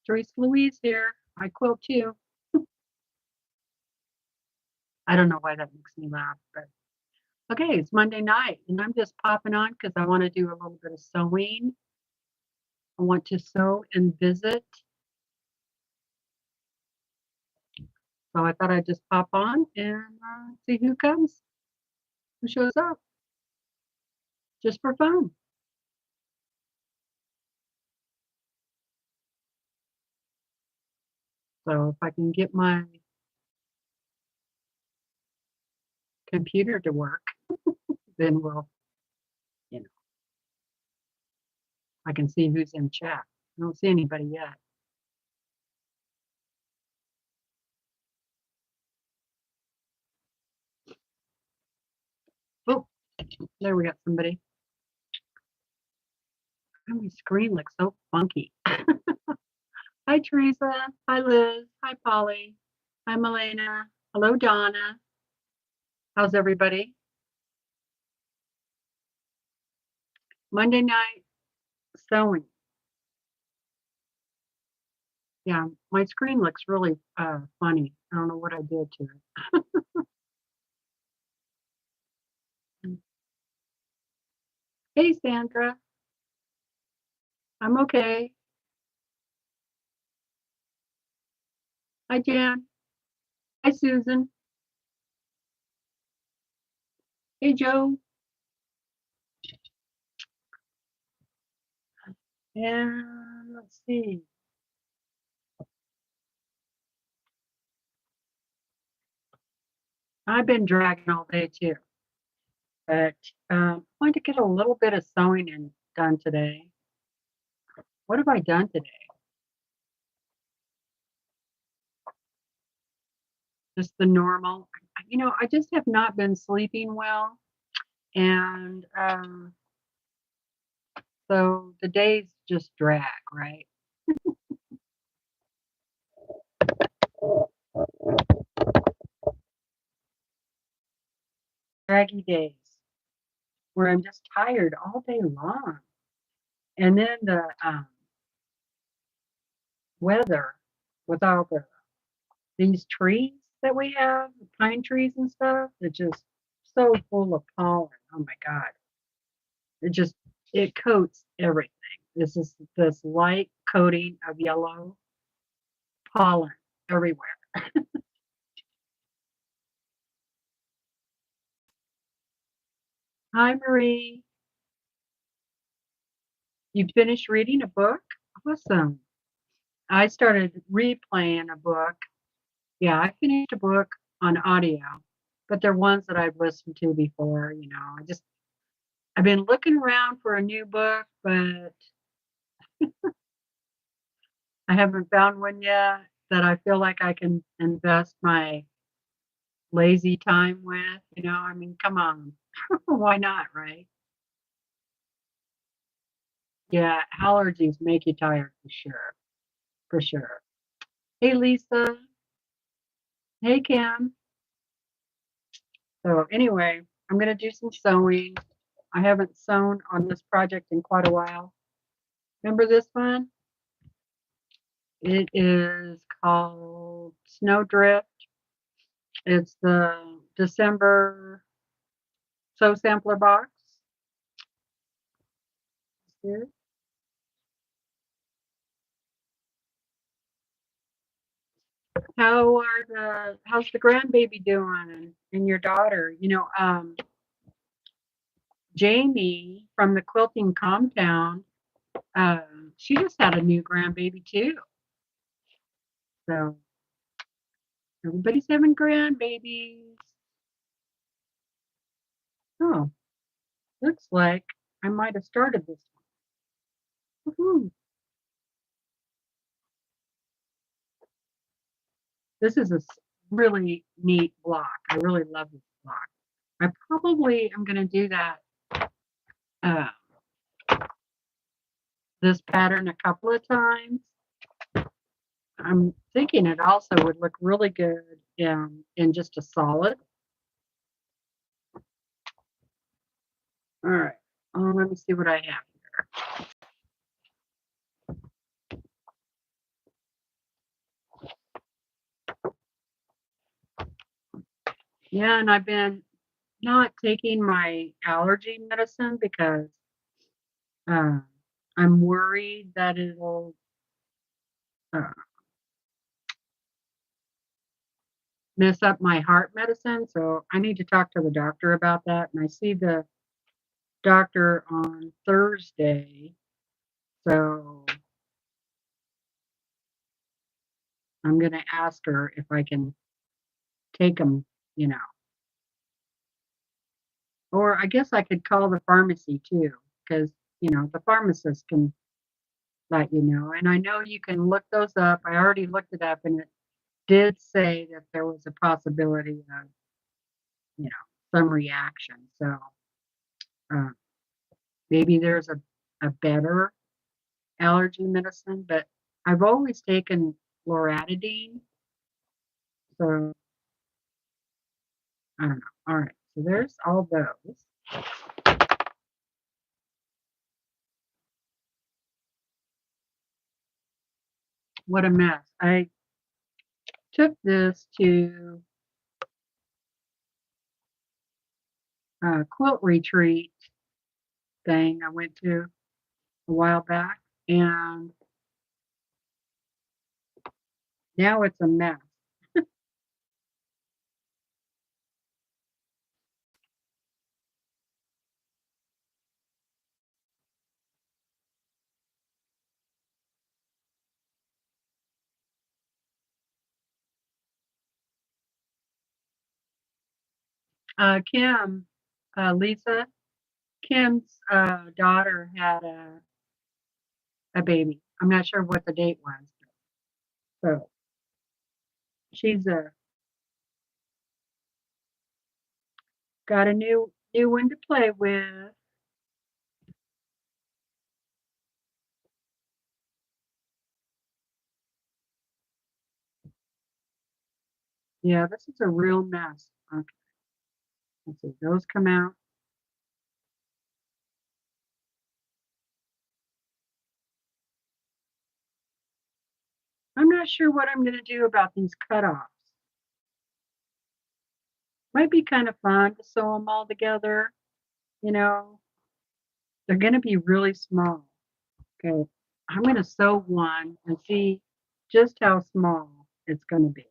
TeresaLouise here. I quilt too. I don't know why that makes me laugh, but okay, it's Monday night and I'm just popping on because I want to do a little bit of sewing. I want to sew and visit. So I thought I'd just pop on and see who comes, who shows up, just for fun. So if I can get my computer to work, then we'll, I can see who's in chat. I don't see anybody yet. Oh, there we got somebody. My screen looks so funky. Hi, Teresa. Hi, Liz. Hi, Polly. Hi, Milena. Hello, Donna. How's everybody? Monday night sewing. Yeah, my screen looks really funny. I don't know what I did to it. Hey, Sandra. I'm okay. Hi, Jan. Hi, Susan. Hey, Joe. And let's see. I've been dragging all day too, but I'm going to get a little bit of sewing done today. What have I done today? Just the normal. I just have not been sleeping well, and so the days just drag, right? Draggy days where I'm just tired all day long. And then the weather with all these trees that we have, the pine trees and stuff, it's just so full of pollen. Oh my God. It coats everything. This is this light coating of yellow pollen everywhere. Hi, Marie. You finished reading a book? Awesome. I started replaying a book. Yeah, I finished a book on audio, but they're ones that I've listened to before. I've been looking around for a new book, but I haven't found one yet that I feel like I can invest my lazy time with. I mean, come on. Why not, right? Yeah, allergies make you tired for sure. For sure. Hey, Lisa. Hey, Kim. So anyway, I'm going to do some sewing. I haven't sewn on this project in quite a while. Remember this one? It is called Snowdrift. It's the December Sew Sampler box. Here. How's the grandbaby doing and your daughter? Jamie from the quilting compound, she just had a new grandbaby too. So everybody's having grandbabies. Oh, looks like I might have started this one. Woohoo. This is a really neat block. I really love this block. I probably am going to do that, uh, this pattern a couple of times. I'm thinking it also would look really good in just a solid. All right, let me see what I have here. Yeah, and I've been not taking my allergy medicine because uh, I'm worried that it'll uh, mess up my heart medicine. So I need to talk to the doctor about that. And I see the doctor on Thursday. So I'm going to ask her if I can take them, you know. Or I guess I could call the pharmacy too, because, the pharmacist can let you know. And I know you can look those up. I already looked it up and it did say that there was a possibility of, some reaction. So uh, maybe there's a better allergy medicine, but I've always taken loratadine. So I don't know. All right. So there's all those. What a mess. I took this to a quilt retreat thing I went to a while back, and now it's a mess. Kim, Lisa, Kim's daughter had a baby. I'm not sure what the date was. So she's got a new one to play with. Yeah, this is a real mess. Okay, let's see. Those come out. I'm not sure what I'm going to do about these cutoffs. Might be kind of fun to sew them all together. You know, they're going to be really small. Okay, I'm going to sew one and see just how small it's going to be.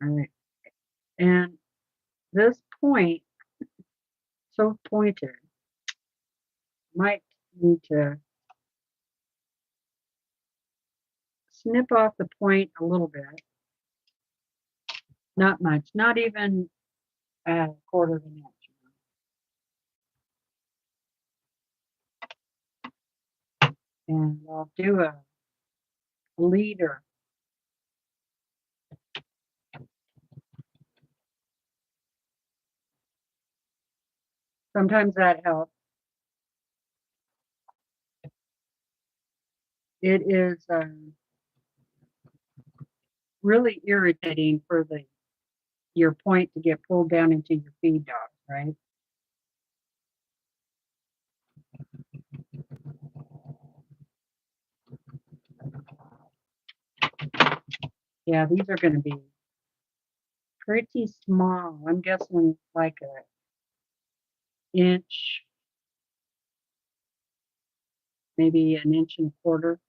All right, and this point, so pointed, might need to snip off the point a little bit. Not much, not even a quarter of an inch. And I'll do a leader. Sometimes that helps. It is really irritating for the your point to get pulled down into your feed dogs, right? Yeah, these are going to be pretty small. I'm guessing like a inch, maybe an inch and a quarter.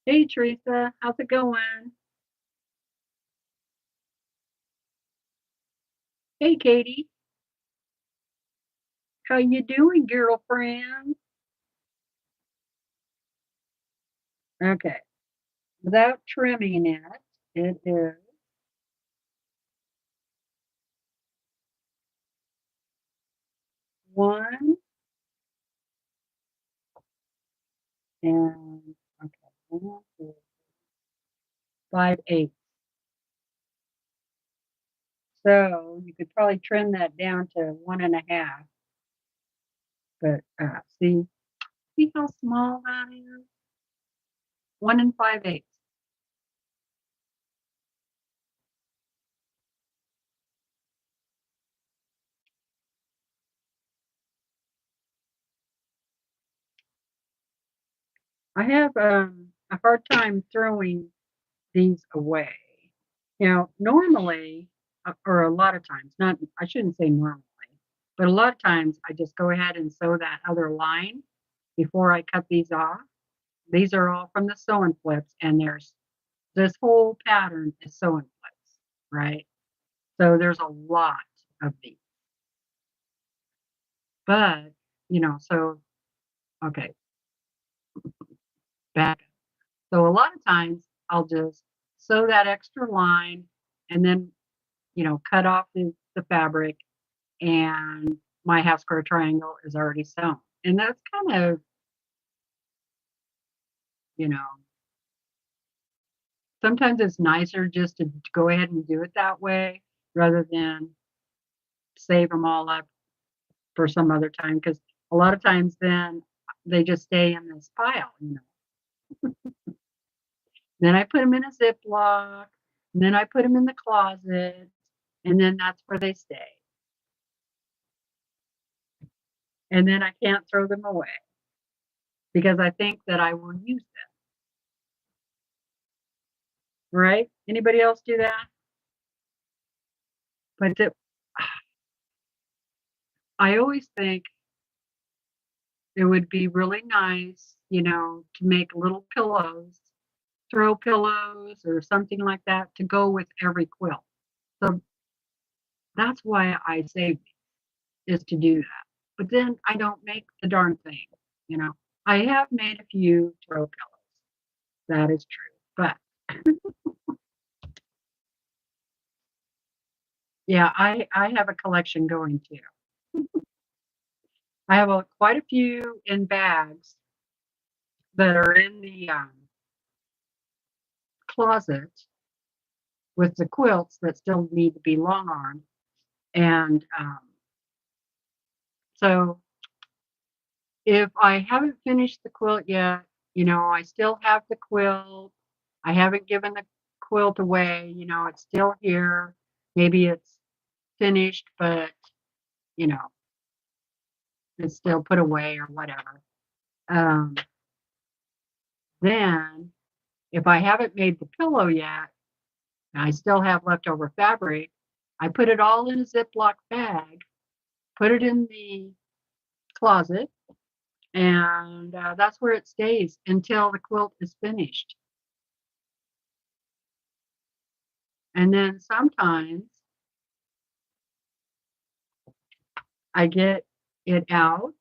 Hey, Teresa, how's it going? Hey, Katie, how you doing, girlfriend? Okay, without trimming it, it is one and okay, 1, 2, 5/8. So you could probably trim that down to 1.5. But see how small that is? 1 5/8. I have a hard time throwing these away. You know, normally, or a lot of times, not, I shouldn't say normally, but a lot of times I just go ahead and sew that other line before I cut these off. These are all from the sew and flips, and there's this whole pattern is sew and flips, right? So there's a lot of these. But, you know, so, okay, back. So a lot of times I'll just sew that extra line and then, you know, cut off the fabric, and my half square triangle is already sewn. And that's kind of, you know, sometimes it's nicer just to go ahead and do it that way rather than save them all up for some other time, because a lot of times then they just stay in this pile, you know. Then I put them in a Ziploc, and then I put them in the closet, and then that's where they stay. And then I can't throw them away because I think that I will use them. Right? Anybody else do that? But I always think it would be really nice, you know, to make little pillows, throw pillows or something like that to go with every quilt. So that's why I save these, is to do that. But then I don't make the darn thing, you know. I have made a few throw pillows. That is true. But yeah, I have a collection going too. I have quite a few in bags that are in the closet with the quilts that still need to be long arm. And so if I haven't finished the quilt yet, you know, I still have the quilt. I haven't given the quilt away, you know, it's still here. Maybe it's finished, but, you know, it's still put away or whatever. Um, then, if I haven't made the pillow yet, and I still have leftover fabric, I put it all in a Ziploc bag, put it in the closet, and that's where it stays until the quilt is finished. And then sometimes I get it out,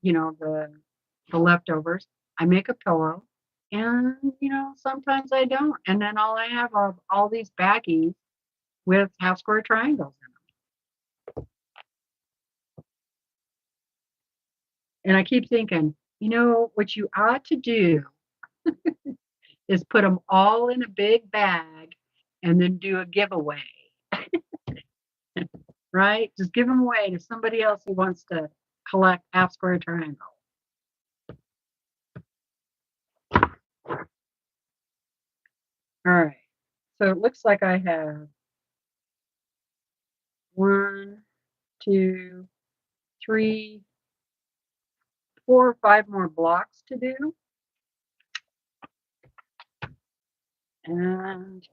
you know, the leftovers. I make a pillow, and you know, sometimes I don't. And then all I have are all these baggies with half square triangles in them. And I keep thinking, you know, what you ought to do is put them all in a big bag and then do a giveaway. Right? Just give them away to somebody else who wants to collect half square triangles. All right. So it looks like I have 1, 2, 3, 4 or 5 more blocks to do. And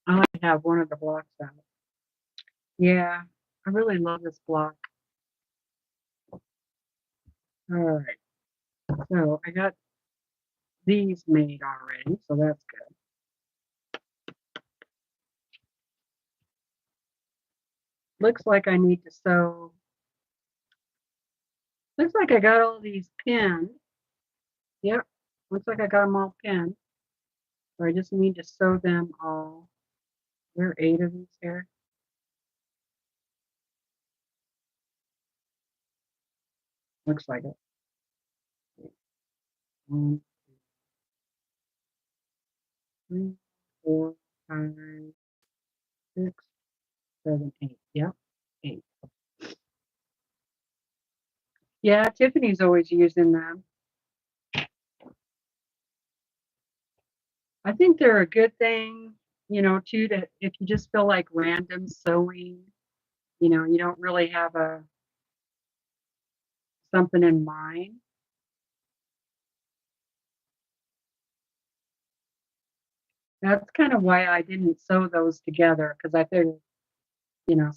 I like to have one of the blocks out. Yeah, I really love this block. All right. So I got these made already, so that's good. Looks like I need to sew. Looks like I got all these pinned. Yep, looks like I got them all pinned. So I just need to sew them all. There are 8 of these here. Looks like it. 1, 2, 3, 4, 5, 6, 7, 8. Yep, 8. Yeah, Tiffany's always using them. I think they're a good thing you know, too, to if you just feel like random sewing, you don't really have a something in mind. That's kind of why I didn't sew those together because I figured,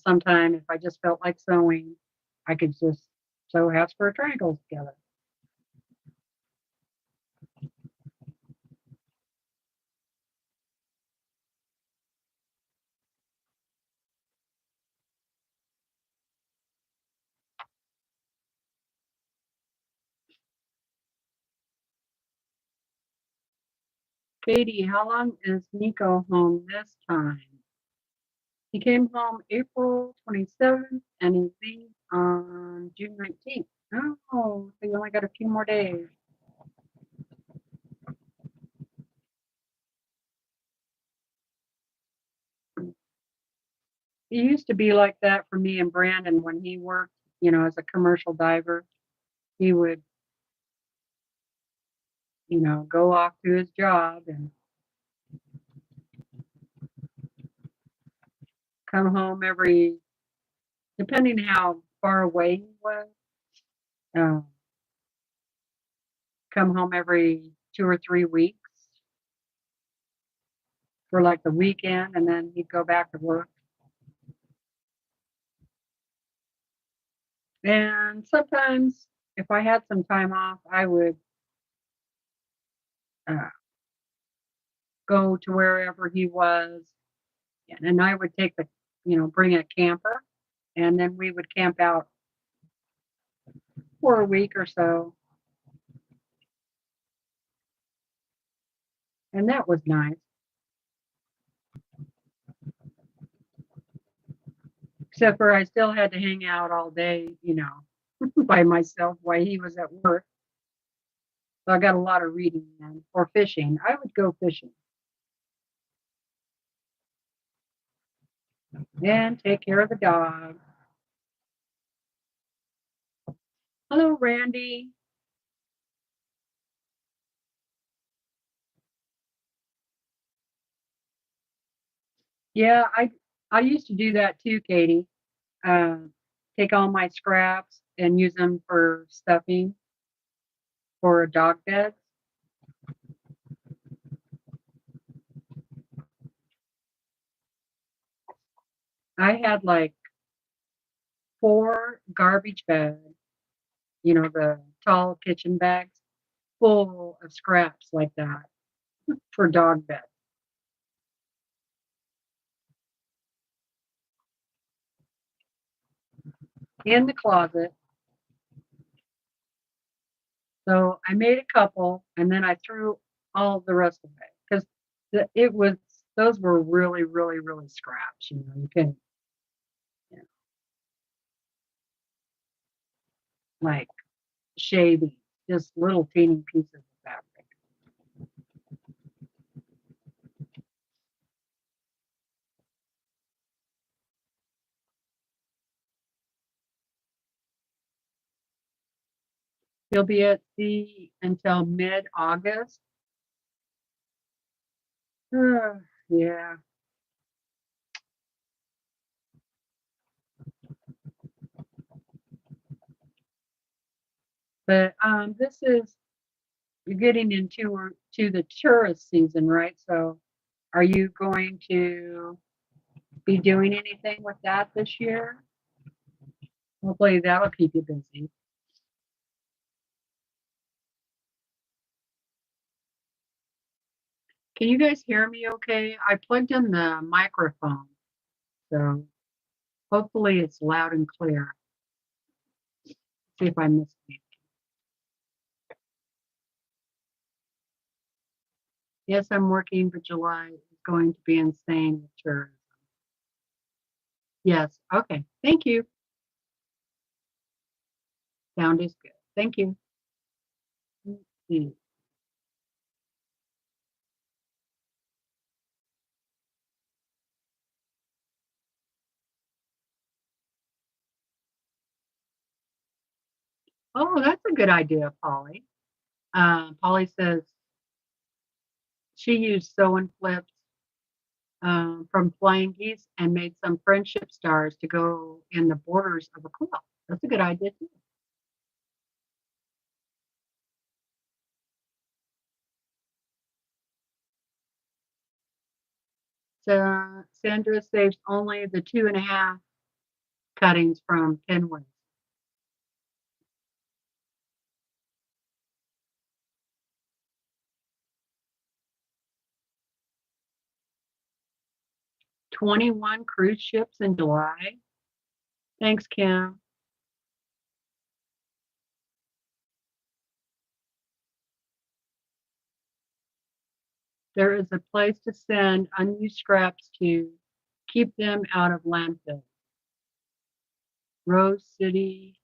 sometime if I just felt like sewing, I could just sew half square triangles together. Katie, how long is Nico home this time? He came home April 27th and he leaves on June 19th. Oh, so you only got a few more days. It used to be like that for me and Brandon when he worked, as a commercial diver. He would, go off to his job and come home depending how far away he was, uh, come home every 2 or 3 weeks for like the weekend, and then he'd go back to work. And sometimes, if I had some time off, I would uh, go to wherever he was, and I would bring a camper, and then we would camp out for a week or so, and that was nice. Except for I still had to hang out all day, by myself while he was at work. So I got a lot of reading in or fishing. I would go fishing and take care of the dog. Hello, Randy. Yeah, I used to do that too, Katie. Uh, take all my scraps and use them for stuffing for dog beds. I had like 4 garbage bags, the tall kitchen bags full of scraps like that for dog beds. In the closet. So I made a couple and then I threw all the rest away because it was those were really, really, really scraps. You can, you know, like shaving, just little teeny pieces of fabric. You'll be at sea until mid-August. Yeah, but this is you're getting into to the tourist season, right? So, are you going to be doing anything with that this year? Hopefully, that'll keep you busy. Can you guys hear me okay? I plugged in the microphone, so hopefully it's loud and clear. See if I missed anything. Yes, I'm working, but July is going to be insane with tourism. Yes, okay. Thank you. Sound is good. Thank you. Let's see. Oh, that's a good idea, Polly. Polly says she used sew and flips from flying geese and made some friendship stars to go in the borders of a quilt. That's a good idea too. So Sandra saves only the 2.5 cuttings from Kenwood. "21 cruise ships in July." Thanks, Kim. There is a place to send unused scraps to keep them out of landfill. Rose City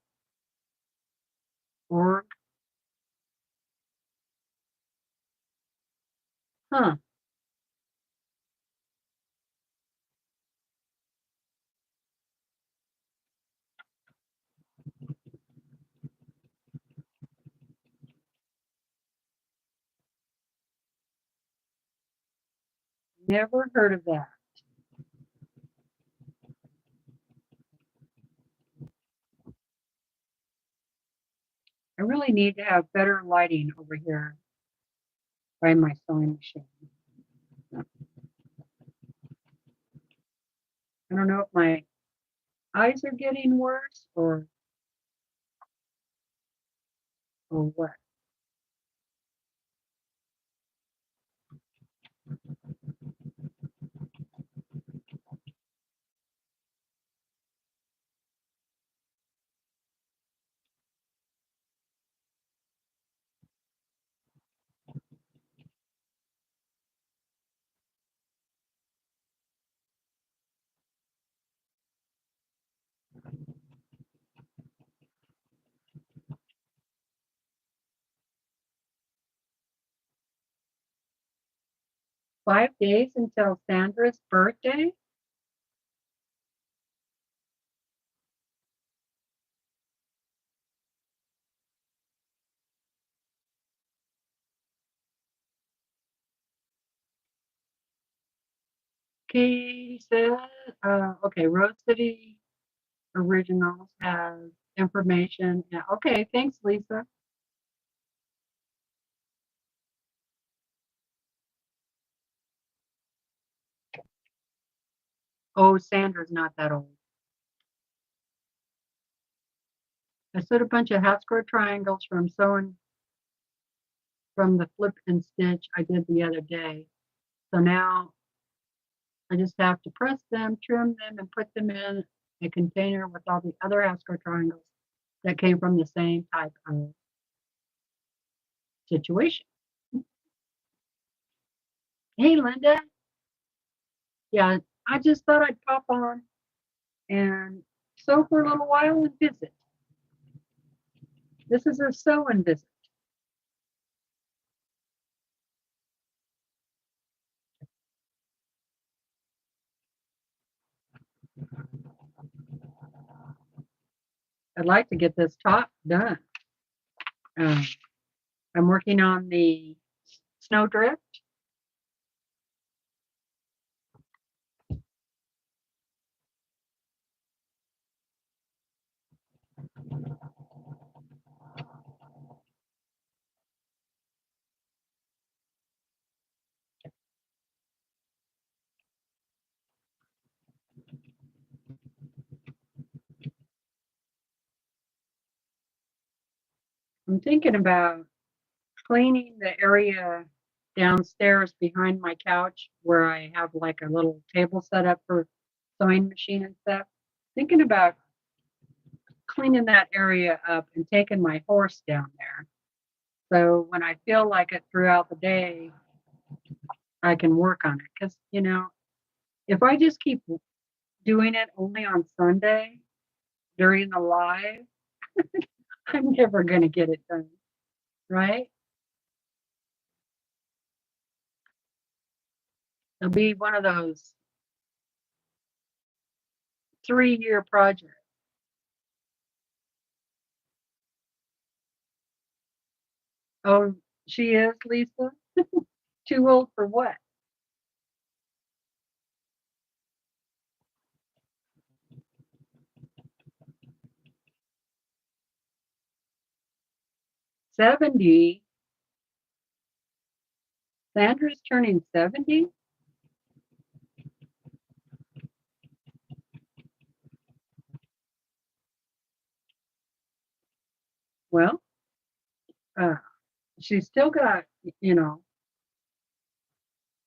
org. Huh. Never heard of that. I really need to have better lighting over here by my sewing machine. I don't know if my eyes are getting worse or what. 5 days until Sandra's birthday? Katie said, okay, Rose City Originals has information. Yeah, okay, thanks, Lisa. Oh, Sandra's not that old. I sewed a bunch of half square triangles from sewing from the flip and stitch I did the other day. So now I just have to press them, trim them, and put them in a container with all the other half square triangles that came from the same type of situation. Hey, Linda. Yeah, I just thought I'd pop on and sew for a little while and visit. This is a sew and visit. I'd like to get this top done. Um, I'm working on the snowdrift. I'm thinking about cleaning the area downstairs behind my couch where I have like a little table set up for sewing machine and stuff. Thinking about cleaning that area up and taking my horse down there. So when I feel like it throughout the day, I can work on it. Because, if I just keep doing it only on Sunday during the live, I'm never going to get it done. Right? It'll be one of those 3-year projects. Oh, she is, Lisa? Too old for what? 70. Sandra's turning 70? Well, uh, she's still got, you know,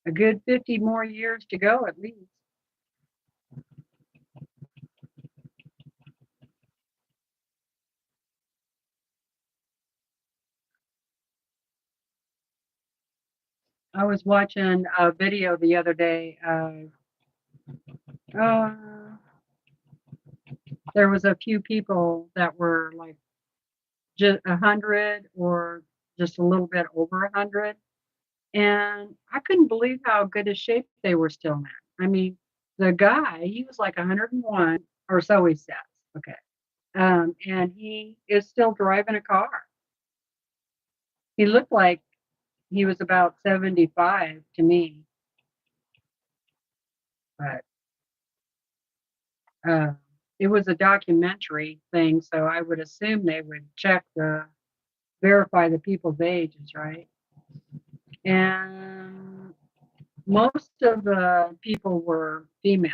a good 50 more years to go at least. I was watching a video the other day. Uh, there was a few people that were like just 100 or just a little bit over 100, and I couldn't believe how good a shape they were still in. I mean, the guy, he was like 101 or so he says. Okay. And he is still driving a car. He looked like he was about 75 to me, but uh, it was a documentary thing, so I would assume they would verify the people's ages, right? And most of the people were females.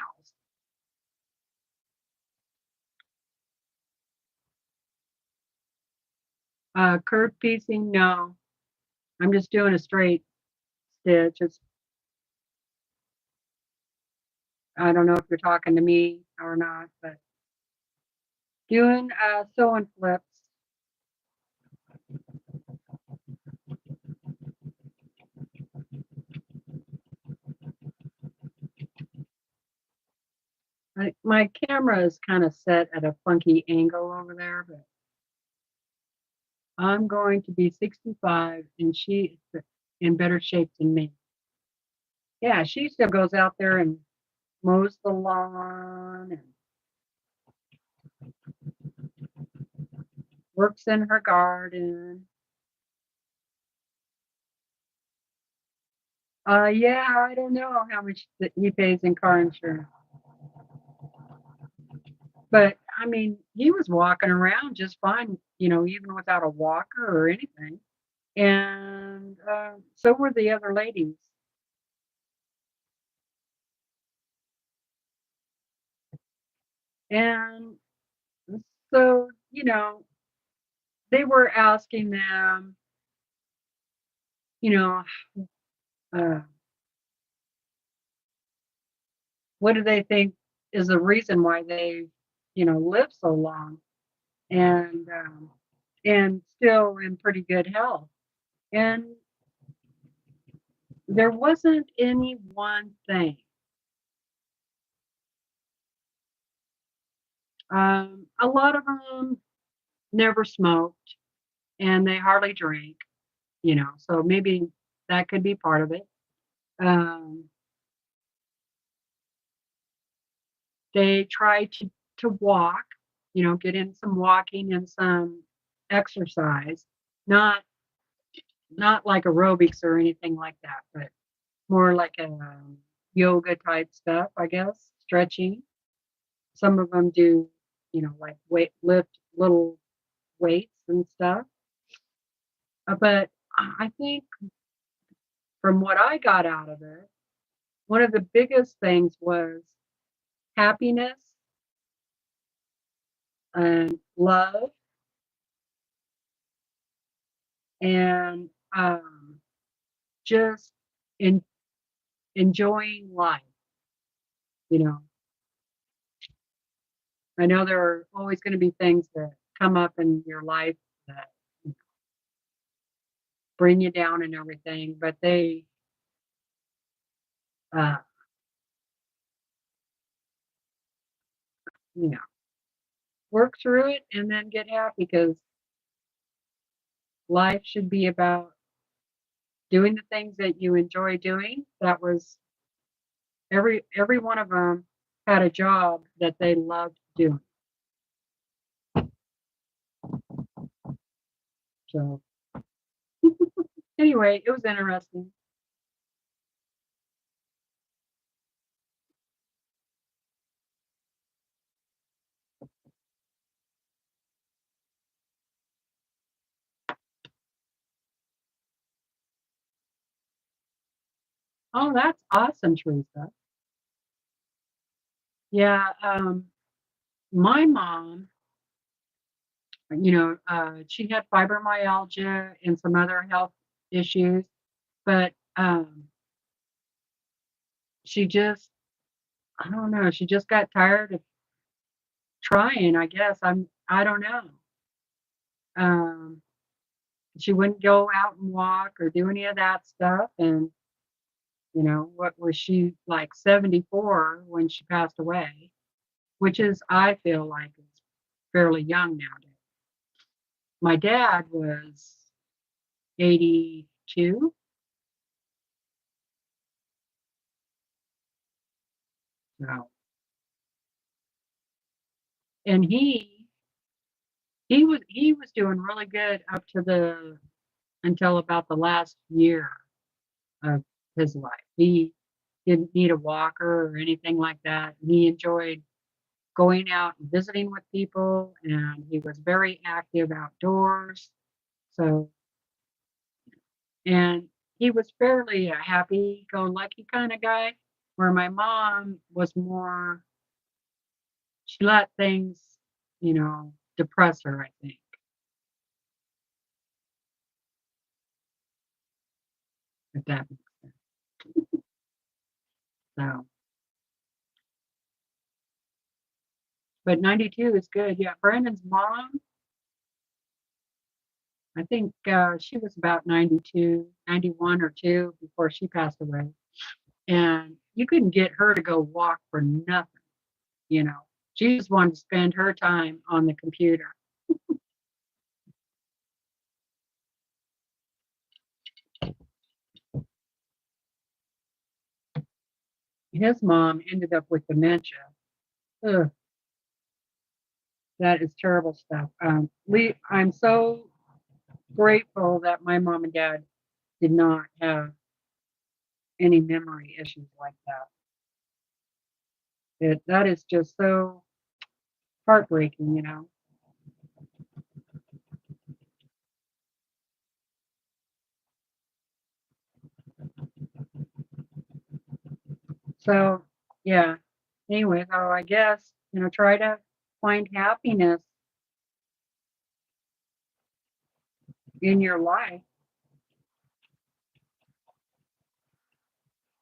Curved piecing, no. I'm just doing a straight stitch. I don't know if you're talking to me or not, but doing sew and flips. My camera is kind of set at a funky angle over there, but I'm going to be 65 and she is in better shape than me. Yeah, she still goes out there and mows the lawn and works in her garden. Yeah, I don't know how much he pays in car insurance. But I mean, he was walking around just fine, you know, even without a walker or anything. And so were the other ladies. And so, you know, they were asking them, you know, uh, what do they think is the reason why they, you know, live so long and still in pretty good health. And there wasn't any one thing. A lot of them never smoked and they hardly drank, you know, so maybe that could be part of it. Um, they tried to walk, you know, get in some walking and some exercise, not not like aerobics or anything like that, but more like a yoga type stuff, I guess, stretching. Some of them do, you know, like lift little weights and stuff. But I think from what I got out of it, one of the biggest things was happiness and love and just in, enjoying life. You know, I know there are always going to be things that come up in your life that bring you down and everything, but they, uh, you know, work through it and then get happy because life should be about doing the things that you enjoy doing. That was every one of them had a job that they loved doing. So anyway, it was interesting. Oh, that's awesome, Teresa. Yeah, my mom, she had fibromyalgia and some other health issues, but she just, I don't know, she just got tired of trying, I guess. I don't know. Um, she wouldn't go out and walk or do any of that stuff. And, what was she like 74 when she passed away, which is, I feel like, is fairly young nowadays. My dad was 82. So, and he was doing really good up to the until about the last year of his life. He didn't need a walker or anything like that. He enjoyed going out and visiting with people, and he was very active outdoors. So, and he was fairly a happy-go-lucky kind of guy, where my mom was more, she let things, depress her, I think, if that makes sense. So, but 92 is good. Yeah, Brandon's mom, I think she was about 92, 91 or 2 before she passed away. And you couldn't get her to go walk for nothing, you know. She just wanted to spend her time on the computer. His mom ended up with dementia. Ugh, that is terrible stuff. I'm so grateful that my mom and dad did not have any memory issues like that. That is just so heartbreaking. So, yeah. Anyway, so I guess, try to find happiness in your life.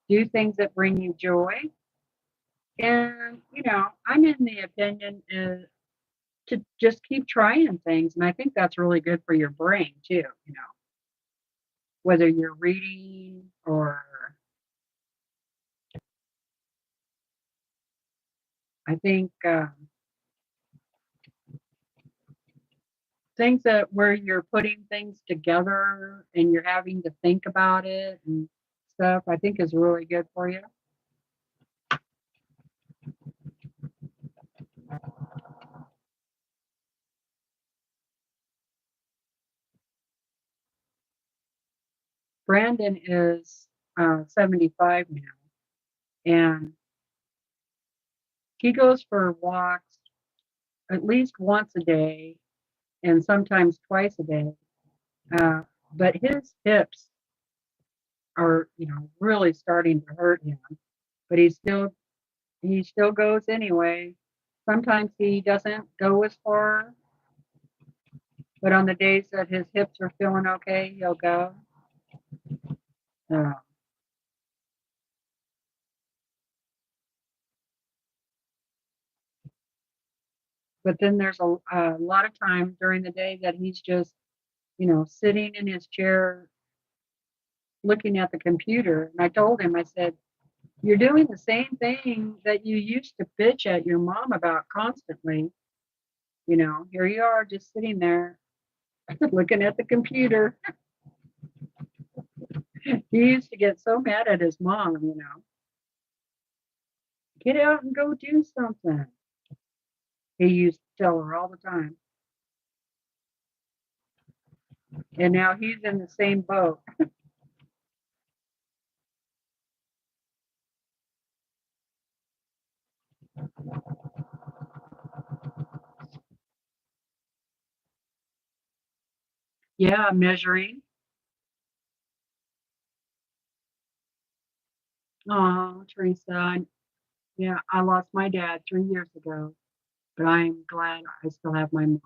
Do things that bring you joy. And, I'm in the opinion to just keep trying things. And I think that's really good for your brain too, whether you're reading or I think things that where you're putting things together and you're having to think about it and stuff, I think is really good for you. Brandon is 75 now, and he goes for walks at least once a day and sometimes twice a day. Uh, but his hips are, really starting to hurt him. But he still goes anyway. Sometimes he doesn't go as far, but on the days that his hips are feeling okay, he'll go. Uh, but then there's a lot of time during the day that he's just, sitting in his chair looking at the computer. And I told him, I said, "You're doing the same thing that you used to bitch at your mom about constantly. Here you are just sitting there looking at the computer." He used to get so mad at his mom. Get out and go do something. He used to tell her all the time. And now he's in the same boat. Yeah, measuring. Oh, Teresa. Yeah, I lost my dad 3 years ago, but I'm glad I still have my mom.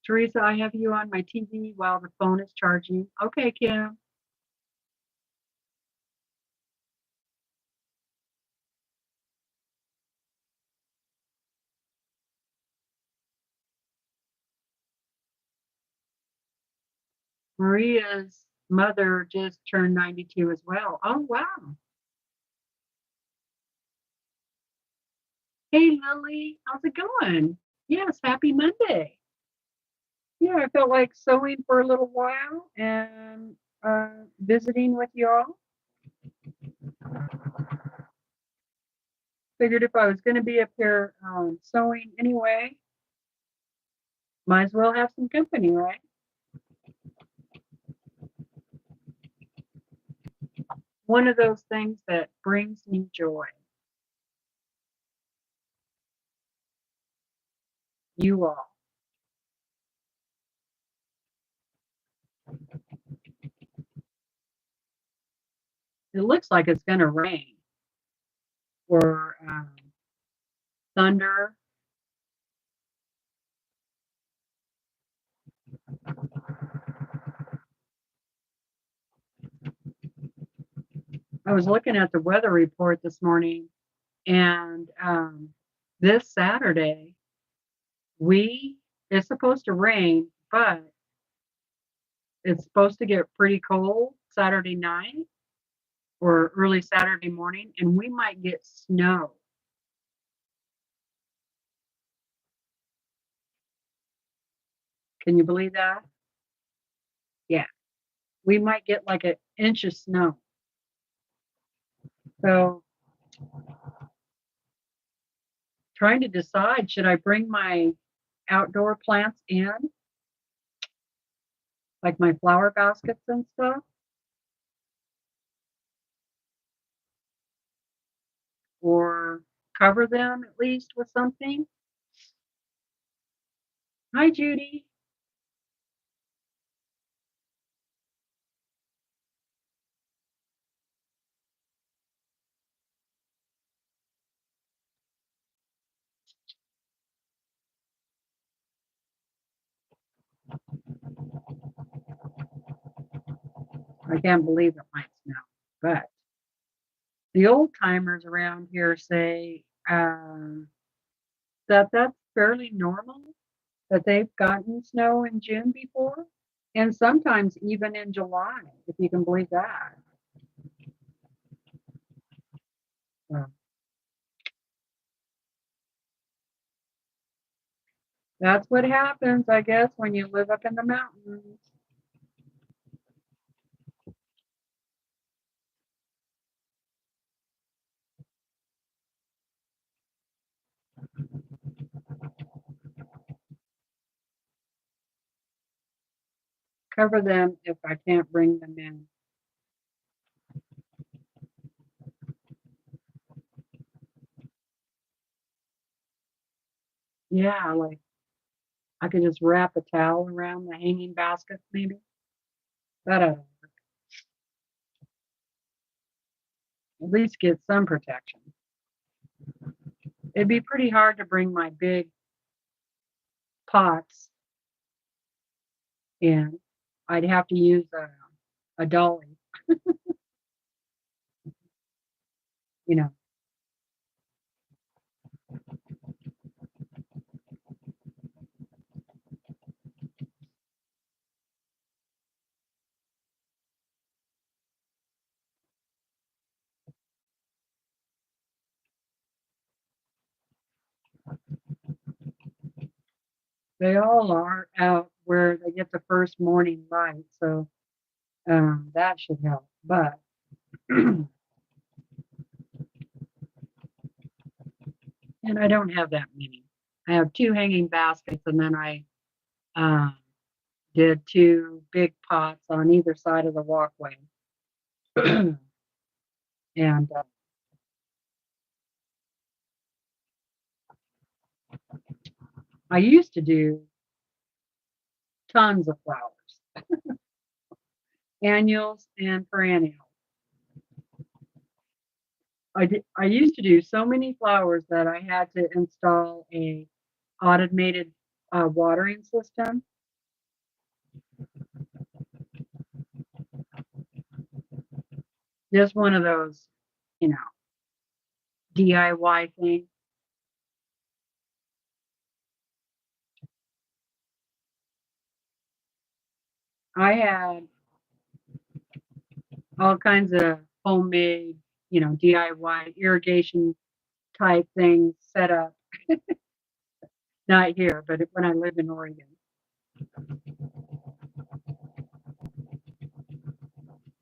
Teresa, I have you on my TV while the phone is charging. Okay, Kim. Maria's mother just turned 92 as well. Oh, wow. Hey, Lily, how's it going? Yes, happy Monday. Yeah, I felt like sewing for a little while and visiting with y'all. Figured if I was going to be up here sewing anyway, might as well have some company, right? One of those things that brings me joy. You all. It looks like it's going to rain or thunder. I was looking at the weather report this morning, and this Saturday, we it's supposed to rain, but it's supposed to get pretty cold Saturday night or early Saturday morning, and we might get snow. Can you believe that? Yeah, we might get like an inch of snow. So, trying to decide, should I bring my outdoor plants in, like my flower baskets and stuff, or cover them at least with something? Hi, Judy. I can't believe it might snow, but the old timers around here say that that's fairly normal, that they've gotten snow in June before, and sometimes even in July, if you can believe that. So that's what happens, I guess, when you live up in the mountains. Cover them if I can't bring them in. Yeah, like I could just wrap a towel around the hanging baskets, maybe. That at least get some protection. It'd be pretty hard to bring my big pots in. I'd have to use a dolly, you know. They all are out where they get the first morning light, so that should help. But and I don't have that many. I have two hanging baskets, and then I um, did two big pots on either side of the walkway. And I used to do tons of flowers. annuals and perennials. I used to do so many flowers that I had to install a automated watering system. Just one of those, you know, DIY things. I had all kinds of homemade, DIY irrigation type things set up. Not here, but when I lived in Oregon.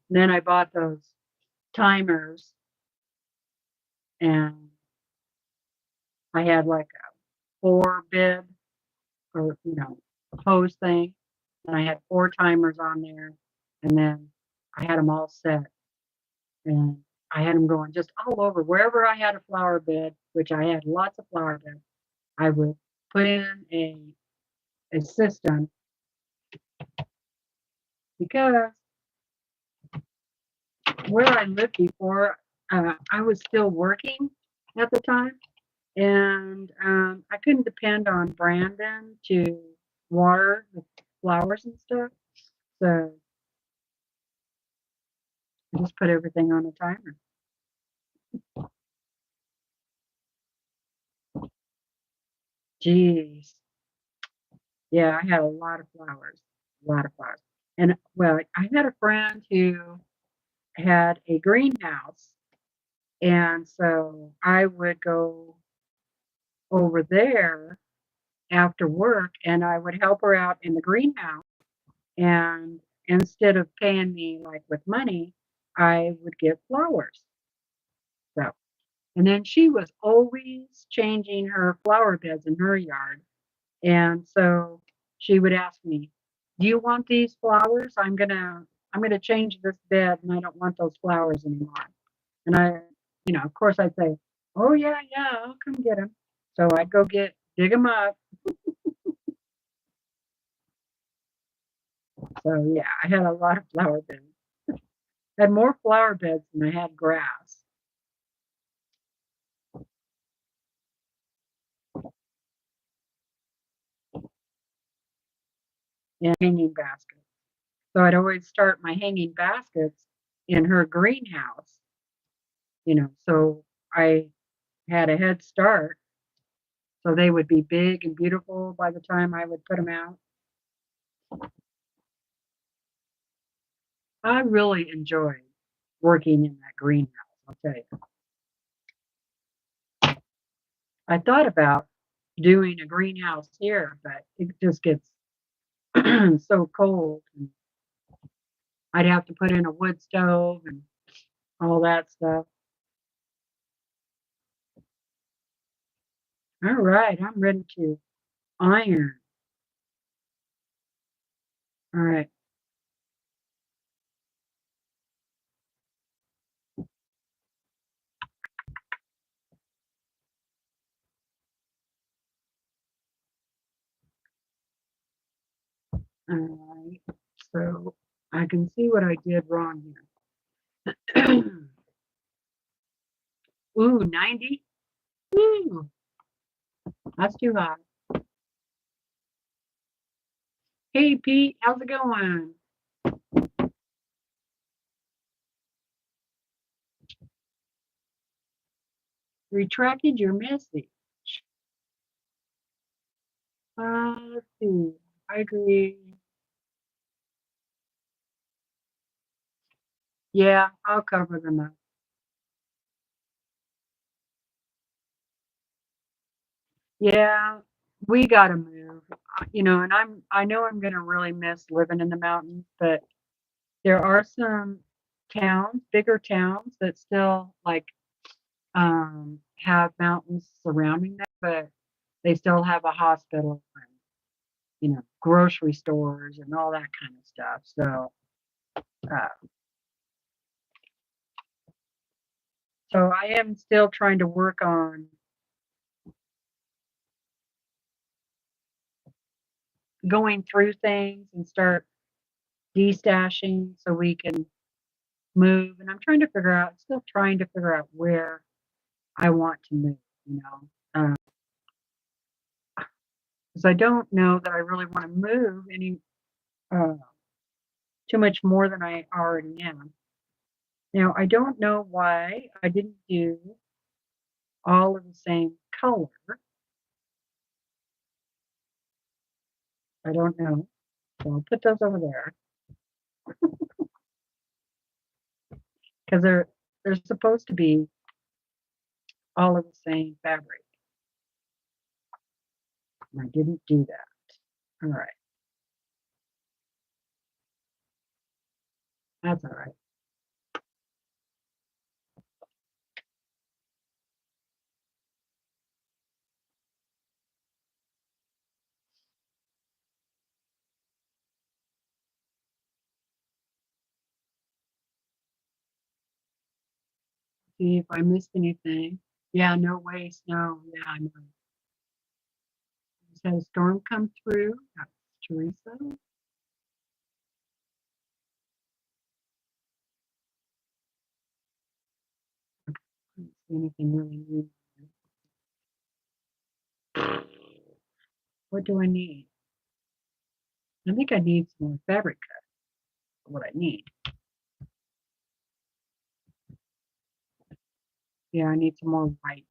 And then I bought those timers, and I had like a 4 bib or hose thing, and I had 4 timers on there, and then I had them all set, and I had them going just all over wherever I had a flower bed, which I had lots of flower beds. I would put in a system because where I lived before, I was still working at the time, and I couldn't depend on Brandon to water the flowers and stuff. So I just put everything on a timer. Jeez. Yeah, I had a lot of flowers, a lot of flowers. And well, I had a friend who had a greenhouse, and so I would go over there after work and I would help her out in the greenhouse. And instead of paying me like with money, I would get flowers. So, and then she was always changing her flower beds in her yard. And so she would ask me, "Do you want these flowers? I'm gonna change this bed and I don't want those flowers anymore." And of course I'd say, "Oh yeah, yeah, I'll come get them." So I'd go dig them up. So yeah, I had a lot of flower beds. I had more flower beds than I had grass and hanging baskets. So I'd always start my hanging baskets in her greenhouse, so I had a head start. So they would be big and beautiful by the time I would put them out. I really enjoyed working in that greenhouse, I'll tell you. I thought about doing a greenhouse here, but it just gets so cold. And I'd have to put in a wood stove and all that stuff. All right, I'm ready to iron. All right. All right. So I can see what I did wrong here. Ooh, 90. Ooh, that's too high. Hey, Pete, how's it going? Retracted your message. Let's see. I agree. Yeah, I'll cover them up. Yeah, we gotta move. And I know I'm gonna really miss living in the mountains, but there are some towns, bigger towns that still like have mountains surrounding them, but they still have a hospital and grocery stores and all that kind of stuff. Uh, so I am still trying to work on going through things and start destashing so we can move. And I'm still trying to figure out where I want to move, you know. Because I don't know that I really want to move any too much more than I already am. Now, I don't know why I didn't do all of the same color. I don't know. So I'll put those over there. Because they're supposed to be all of the same fabric. And I didn't do that. All right. That's all right. See if I missed anything. Yeah, no waste. No, yeah, I know. Just had a storm come through. That's Teresa. I don't see anything really new. What do I need? I think I need some more fabric cut. What I need. Yeah, I need some more white.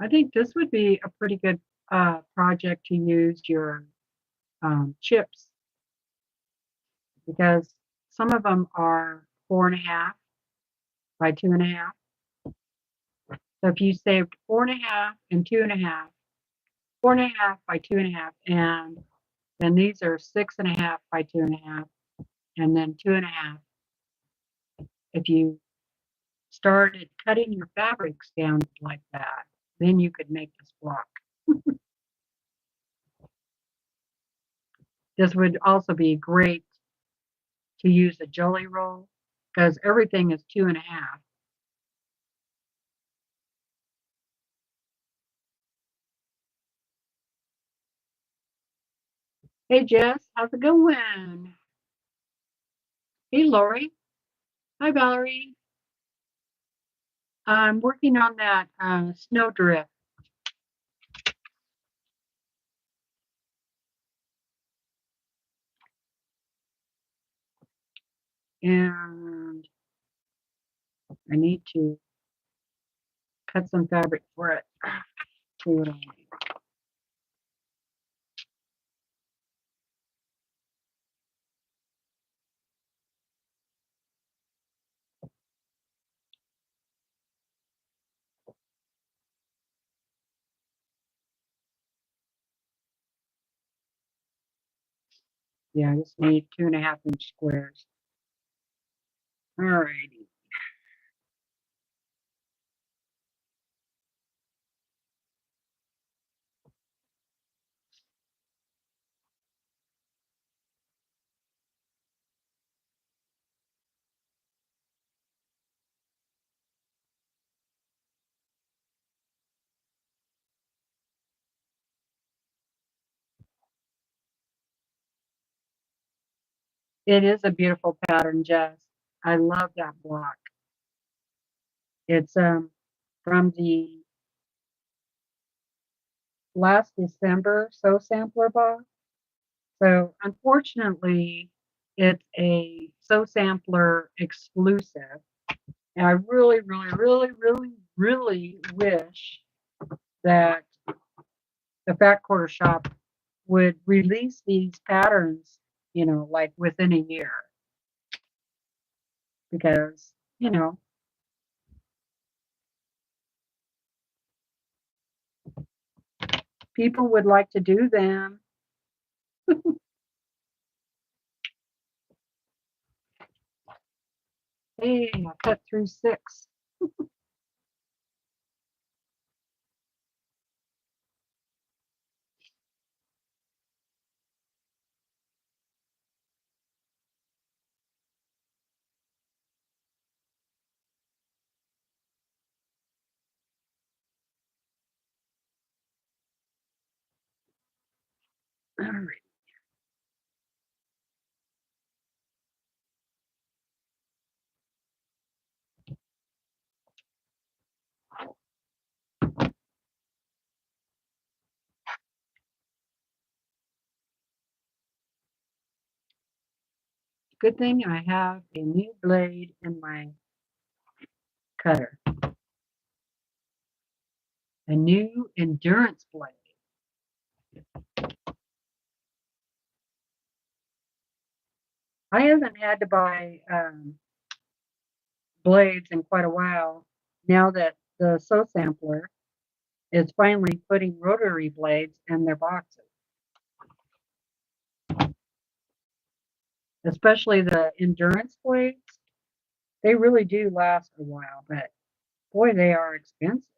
I think this would be a pretty good project to use your chips, because some of them are 4.5 by 2.5. So if you saved 4.5 and 2.5, 4.5 by 2.5, and then these are 6.5 by 2.5, and then 2.5. If you started cutting your fabrics down like that, then you could make this block. This would also be great to use a jelly roll because everything is 2.5. Hey Jess, how's it going? Hey Lori. Hi Valerie. I'm working on that snowdrift. And I need to cut some fabric for it. See what I need. Yeah, I just need 2.5-inch squares. All righty. It is a beautiful pattern, Jess. I love that block. It's from the last December Sew Sampler box. So unfortunately, it's a Sew Sampler exclusive. And I really, really, really, really, really wish that the Fat Quarter Shop would release these patterns, like within a year. Because, people would like to do them. Hey, I cut through 6. All right. Good thing I have a new blade in my cutter. A new endurance blade. I haven't had to buy blades in quite a while now that the Sew Sampler is finally putting rotary blades in their boxes. Especially the endurance blades. They really do last a while, but boy, they are expensive.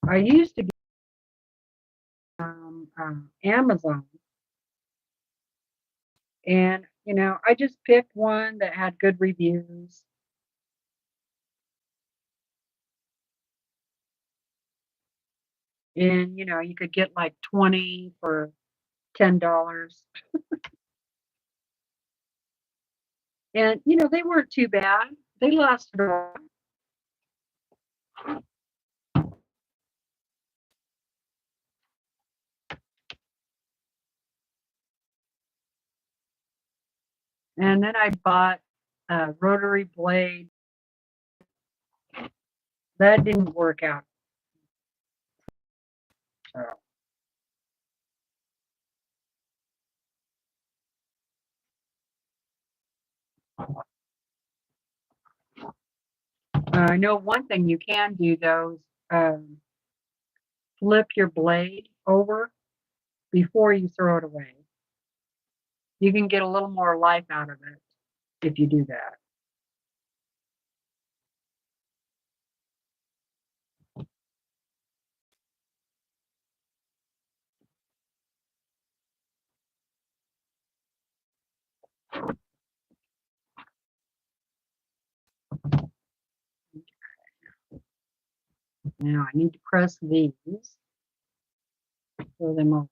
I used to get Amazon, and I just picked one that had good reviews. And you could get like 20 for $10. And they weren't too bad. They lasted a while. And then I bought a rotary blade. That didn't work out. So. I know one thing you can do though is flip your blade over before you throw it away. You can get a little more life out of it if you do that. Now I need to press these, throw them over.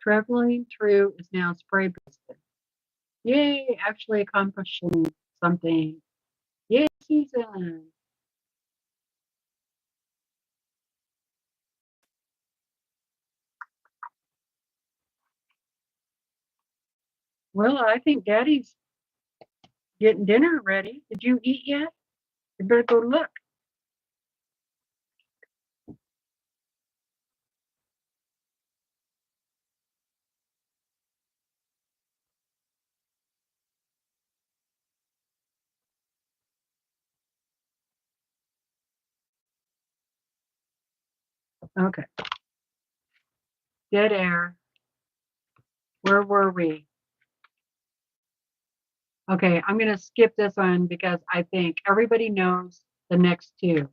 Traveling through is now spray basted. Yay, actually accomplishing something. Yay, Susan. Well, I think Daddy's getting dinner ready. Did you eat yet? You better go look. Okay. Dead air. Where were we? Okay, I'm going to skip this one because I think everybody knows the next two.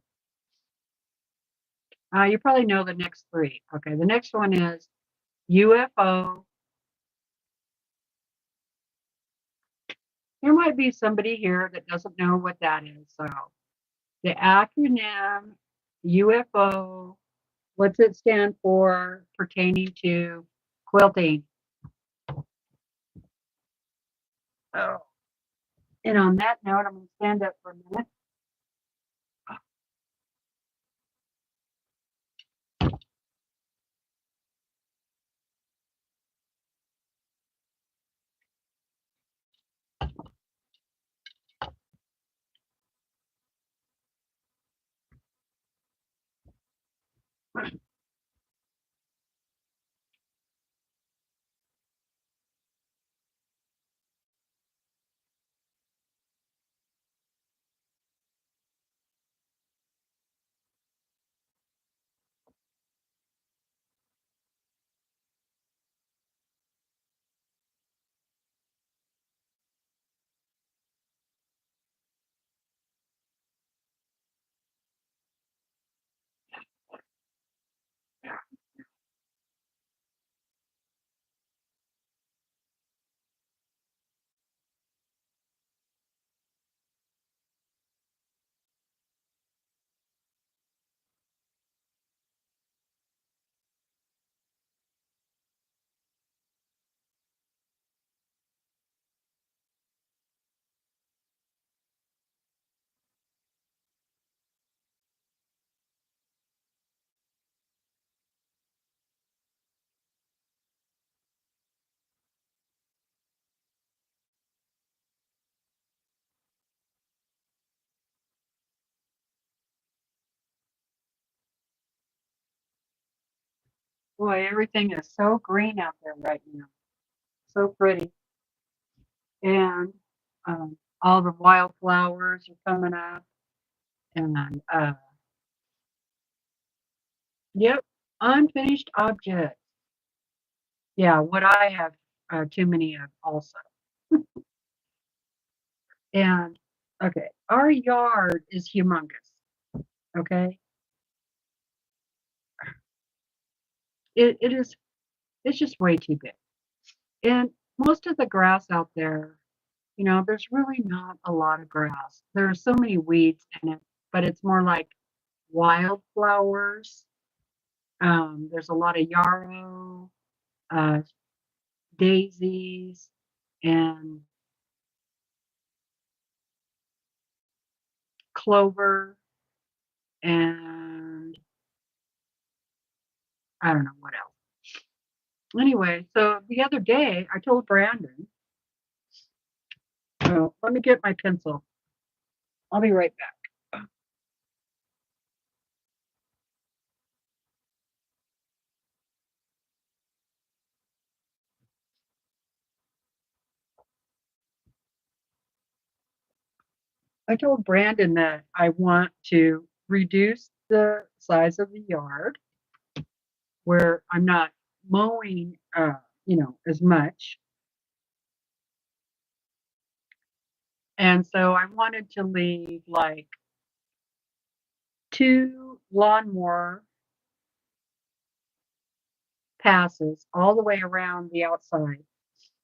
You probably know the next three. Okay, the next one is UFO. There might be somebody here that doesn't know what that is. So the acronym UFO, what's it stand for pertaining to quilting? Oh. And on that note, I'm going to stand up for a minute. Boy, everything is so green out there right now. So pretty. And all the wildflowers are coming up. And yep, unfinished objects. Yeah, what I have too many of also. And okay, our yard is humongous. Okay, it is. It's just way too big. And most of the grass out there, there's really not a lot of grass. There are so many weeds in it, but it's more like wildflowers. There's a lot of yarrow, uh, daisies, and clover, and I don't know what else. Anyway, so the other day I told Brandon, oh, let me get my pencil. I'll be right back. I told Brandon that I want to reduce the size of the yard where I'm not mowing, as much. And so I wanted to leave like 2 lawnmower passes all the way around the outside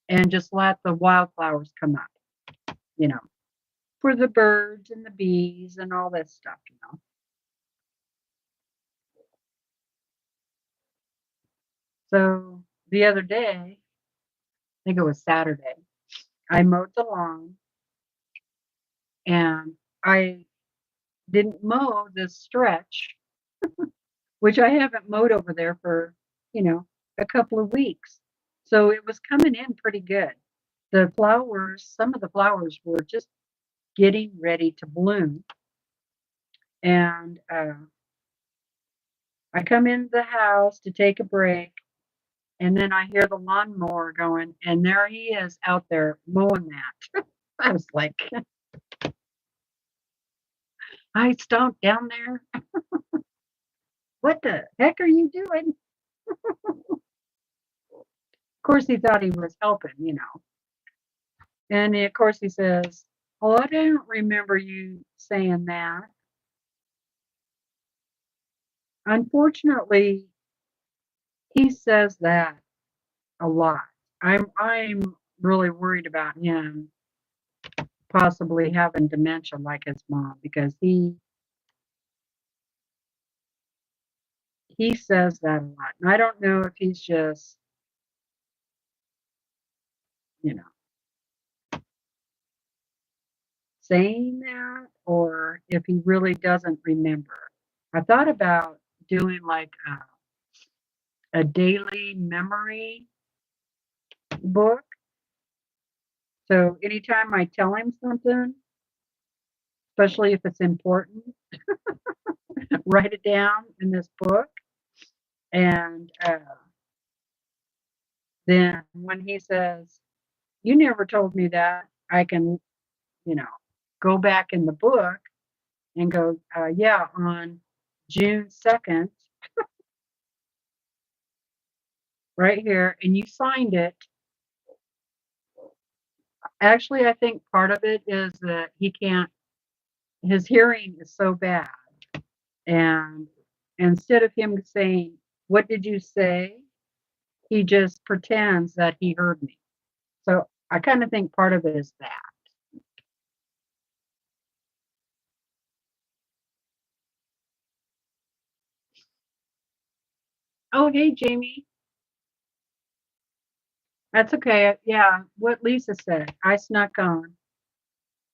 and just let the wildflowers come up, you know, for the birds and the bees and all this stuff. So the other day, I think it was Saturday, I mowed the lawn and I didn't mow this stretch, which I haven't mowed over there for, you know, a couple of weeks. So it was coming in pretty good. The flowers, some of the flowers were just getting ready to bloom. And I come in the house to take a break, and then I hear the lawnmower going, and there he is out there mowing that. I was like, I stomped down there. What the heck are you doing? Of course, he thought he was helping. And of course, he says, "Oh, I don't remember you saying that." Unfortunately, he says that a lot. I'm really worried about him possibly having dementia like his mom because he says that a lot. And I don't know if he's just, you know, saying that or if he really doesn't remember. I thought about doing like a daily memory book. So anytime I tell him something, especially if it's important, write it down in this book. And then when he says, "You never told me that," I can, you know, go back in the book and go, yeah, on June 2nd, right here, and you signed it. Actually, I think part of it is that he can't, his hearing is so bad. And instead of him saying, "What did you say?" he just pretends that he heard me. So I kind of think part of it is that. Oh, hey, Jamie. That's okay. Yeah, what Lisa said. I snuck on.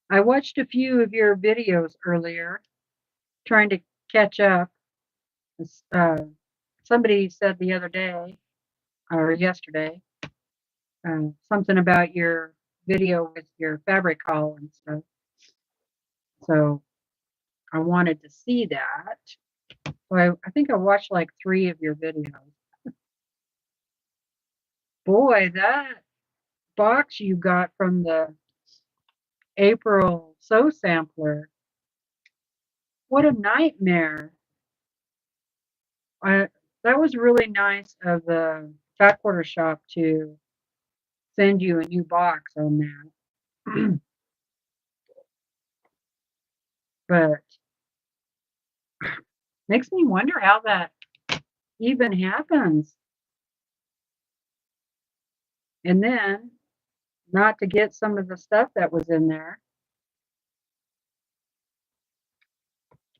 I watched a few of your videos earlier, trying to catch up. Uh, Somebody said the other day or yesterday something about your video with your fabric haul and stuff. So I wanted to see that. So I think I watched like 3 of your videos. Boy, that box you got from the April Sew Sampler, what a nightmare. I, that was really nice of the tack quarter shop to send you a new box on that. But makes me wonder how that even happens. And then not to get some of the stuff that was in there.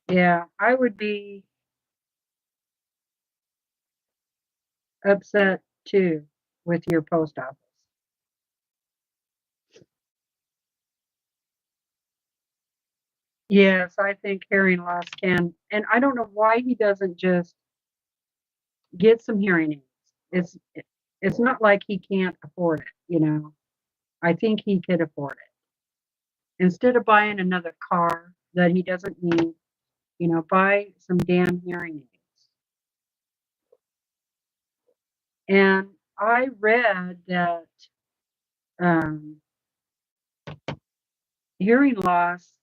Yeah, I would be upset too with your post office. Yes, I think hearing loss can, and I don't know why he doesn't just get some hearing aids. It's not like he can't afford it, you know. I think he could afford it. Instead of buying another car that he doesn't need, you know, buy some damn hearing aids. And I read that um, hearing loss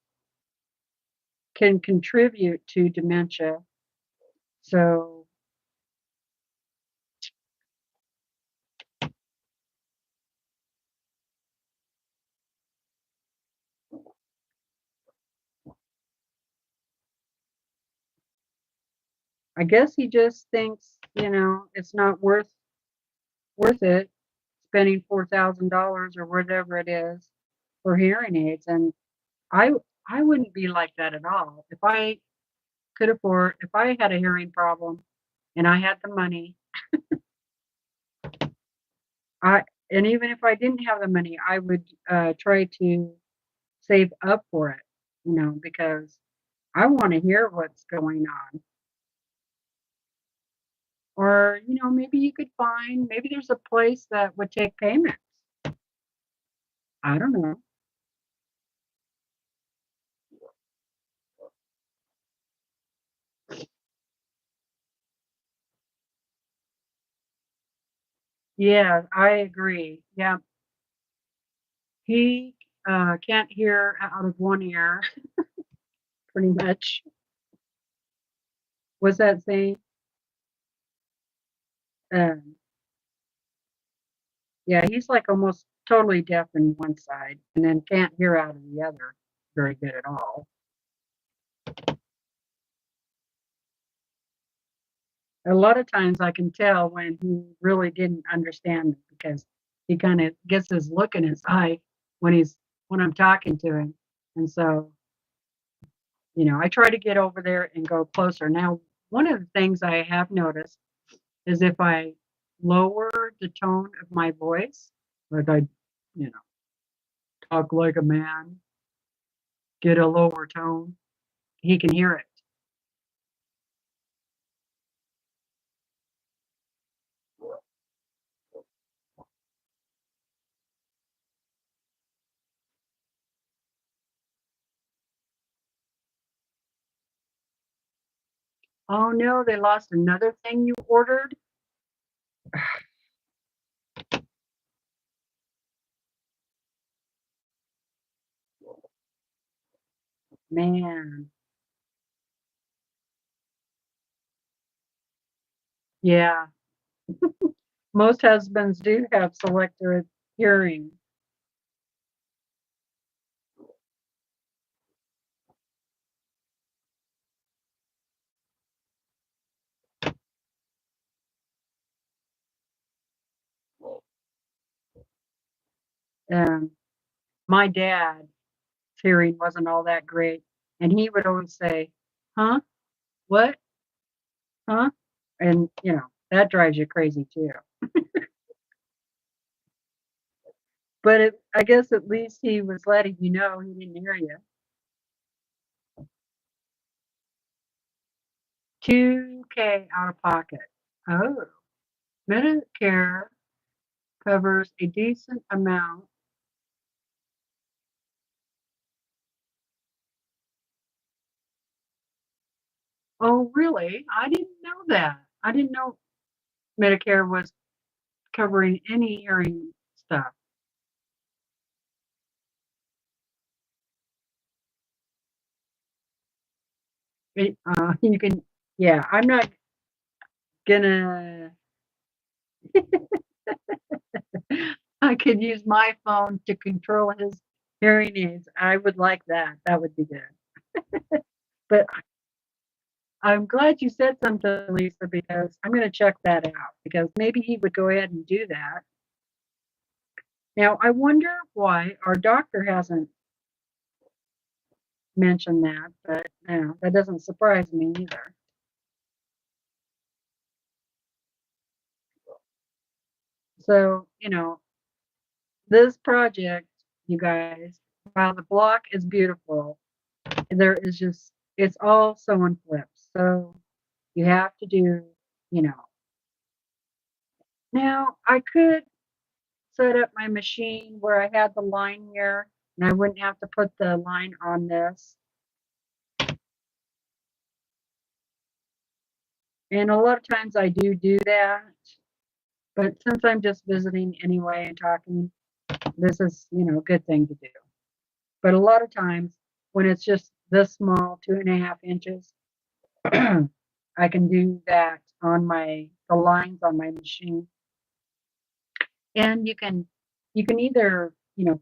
can contribute to dementia. So I guess he just thinks, you know, it's not worth it spending $4,000 or whatever it is for hearing aids. And I I wouldn't be like that at all. If I could afford, if I had a hearing problem and I had the money, I and even if I didn't have the money, I would try to save up for it, you know, because I want to hear what's going on. Or, you know, maybe you could find, maybe there's a place that would take payments. I don't know. Yeah, I agree. Yeah, he can't hear out of one ear, pretty much. Was that saying? Um, yeah, he's like almost totally deaf in one side and then can't hear out of the other very good at all. A lot of times I can tell when he really didn't understand me because he kind of gets this look in his eye when when I'm talking to him. And so, you know, I try to get over there and go closer. Now, one of the things I have noticed is if I lower the tone of my voice, like I, you know, talk like a man, get a lower tone, he can hear it. Oh no, they lost another thing you ordered? Man. Yeah. Most husbands do have selective hearing. Um, my dad's hearing wasn't all that great. And he would always say, huh? What? Huh? And, you know, that drives you crazy too. But I guess at least he was letting you know he didn't hear you. 2K out of pocket. Oh, Medicare covers a decent amount. Oh, really? I didn't know that. I didn't know Medicare was covering any earring stuff. You can, yeah, I'm not gonna, I could use my phone to control his hearing aids. I would like that. That would be good. But I'm glad you said something, Lisa, because I'm going to check that out because maybe he would go ahead and do that. Now, I wonder why our doctor hasn't mentioned that, but no, that doesn't surprise me either. So, this project, you guys, while the block is beautiful, there is just, it's all sewing flips. So you have to do, you know. Now, I could set up my machine where I had the line here and I wouldn't have to put the line on this. And a lot of times I do that. But since I'm just visiting anyway and talking, this is, a good thing to do. But a lot of times when it's just this small, 2.5 inches, I can do that on the lines on my machine. And you can either,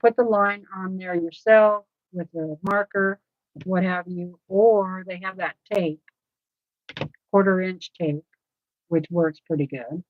put the line on there yourself with a marker, what have you, or they have that tape, 1/4 inch tape, which works pretty good.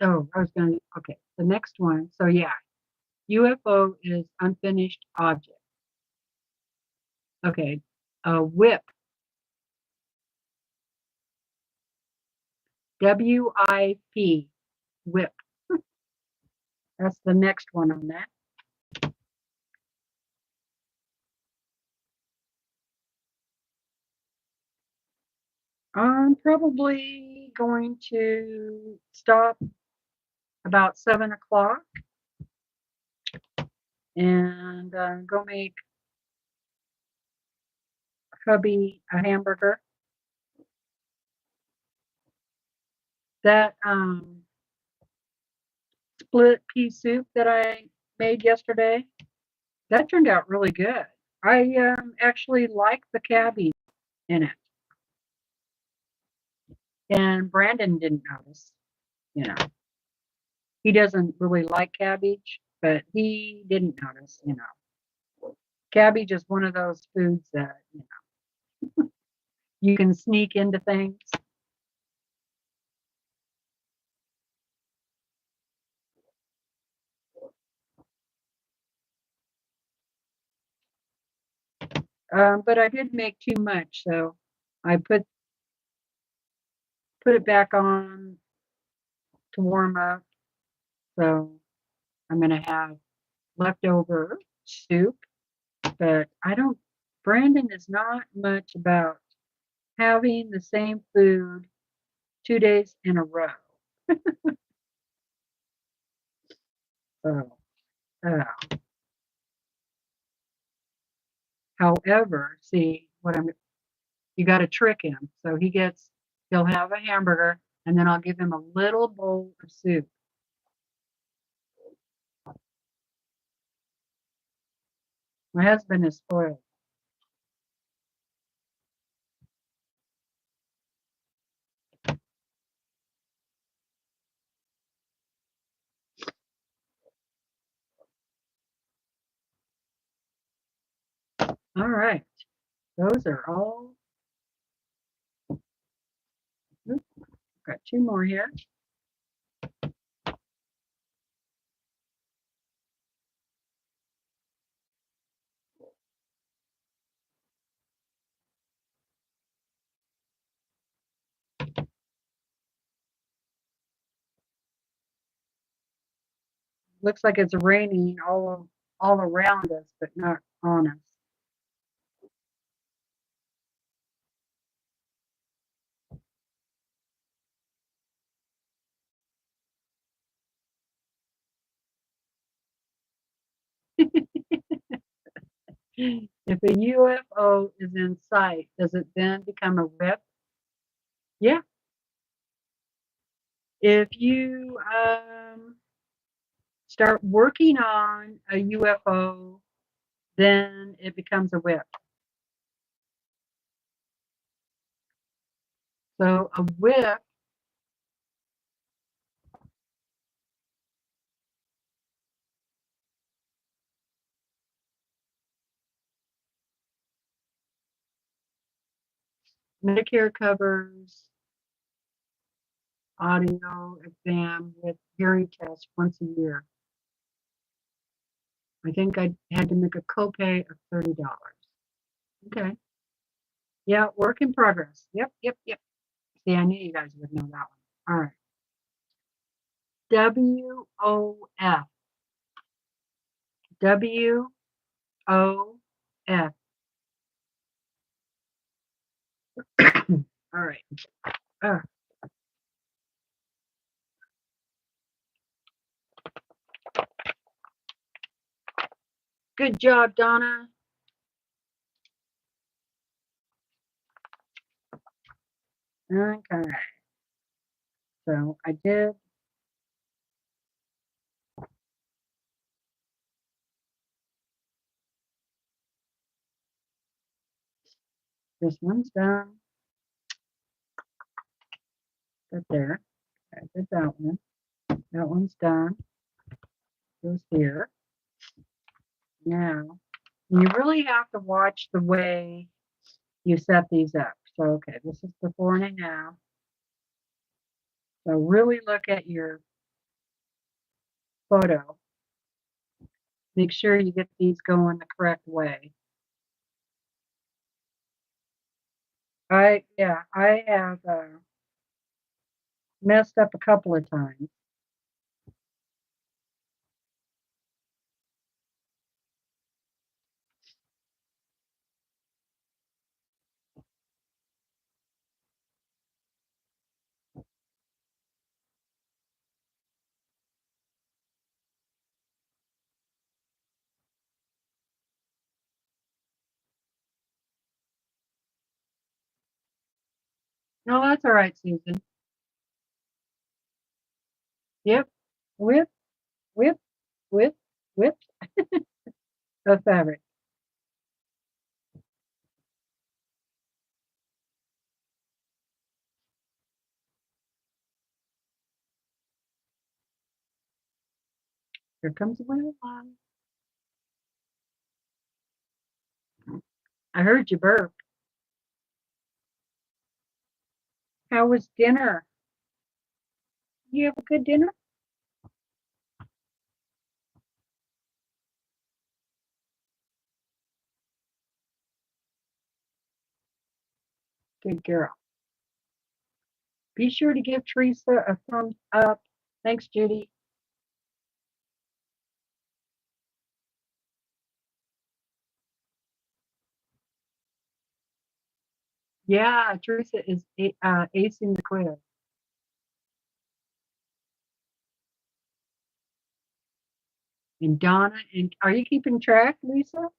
Oh, I was going to, okay, the next one. So yeah, UFO is unfinished object. Okay, whip, WIP, whip. That's the next one on that. I'm probably going to stop about 7 o'clock and go make hubby a hamburger. That split pea soup that I made yesterday, that turned out really good. I actually like the cabbage in it, and Brandon didn't notice. You know, he doesn't really like cabbage, but he didn't notice. Cabbage is one of those foods that you can sneak into things. But I did make too much, so I put it back on to warm up. So I'm gonna have leftover soup, but I don't. Brandon is not much about having the same food 2 days in a row. So, however, see what I'm. You got to trick him, so he'll have a hamburger, and then I'll give him a little bowl of soup. My husband is spoiled. All right, those are all. Oops, got two more here. Looks like it's raining all around us, but not on us. If a UFO is in sight, does it then become a whip? Yeah. If you start working on a UFO, then it becomes a whip. So a whip Medicare covers audio exam with hearing test once a year. I think I had to make a copay of $30. Okay. Yeah, work in progress. Yep. See, I knew you guys would know that one. All right. WOF. WOF. All right. Good job, Donna. Okay. So I did. This one's done. Right there. I did that one. That one's done. Goes here. Now, you really have to watch the way you set these up. So, okay, this is before and now. So really look at your photo. Make sure you get these going the correct way. I have messed up a couple of times. No, that's all right, Susan. Yep. Whip, whip, whip, whip the fabric. Here comes the little one. I heard you burp. How was dinner? You have a good dinner? Good girl. Be sure to give Teresa a thumbs up. Thanks, Judy. Yeah, Teresa is acing the quiz. And Donna, and are you keeping track, Lisa?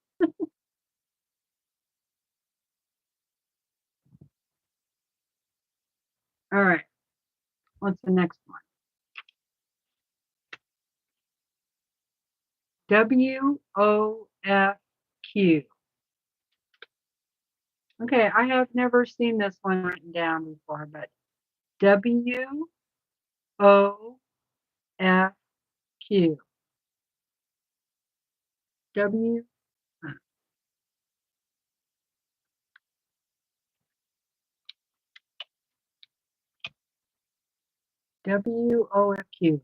All right. What's the next one? WOFQ. Okay, I have never seen this one written down before, but WOFQ. W WOFQ.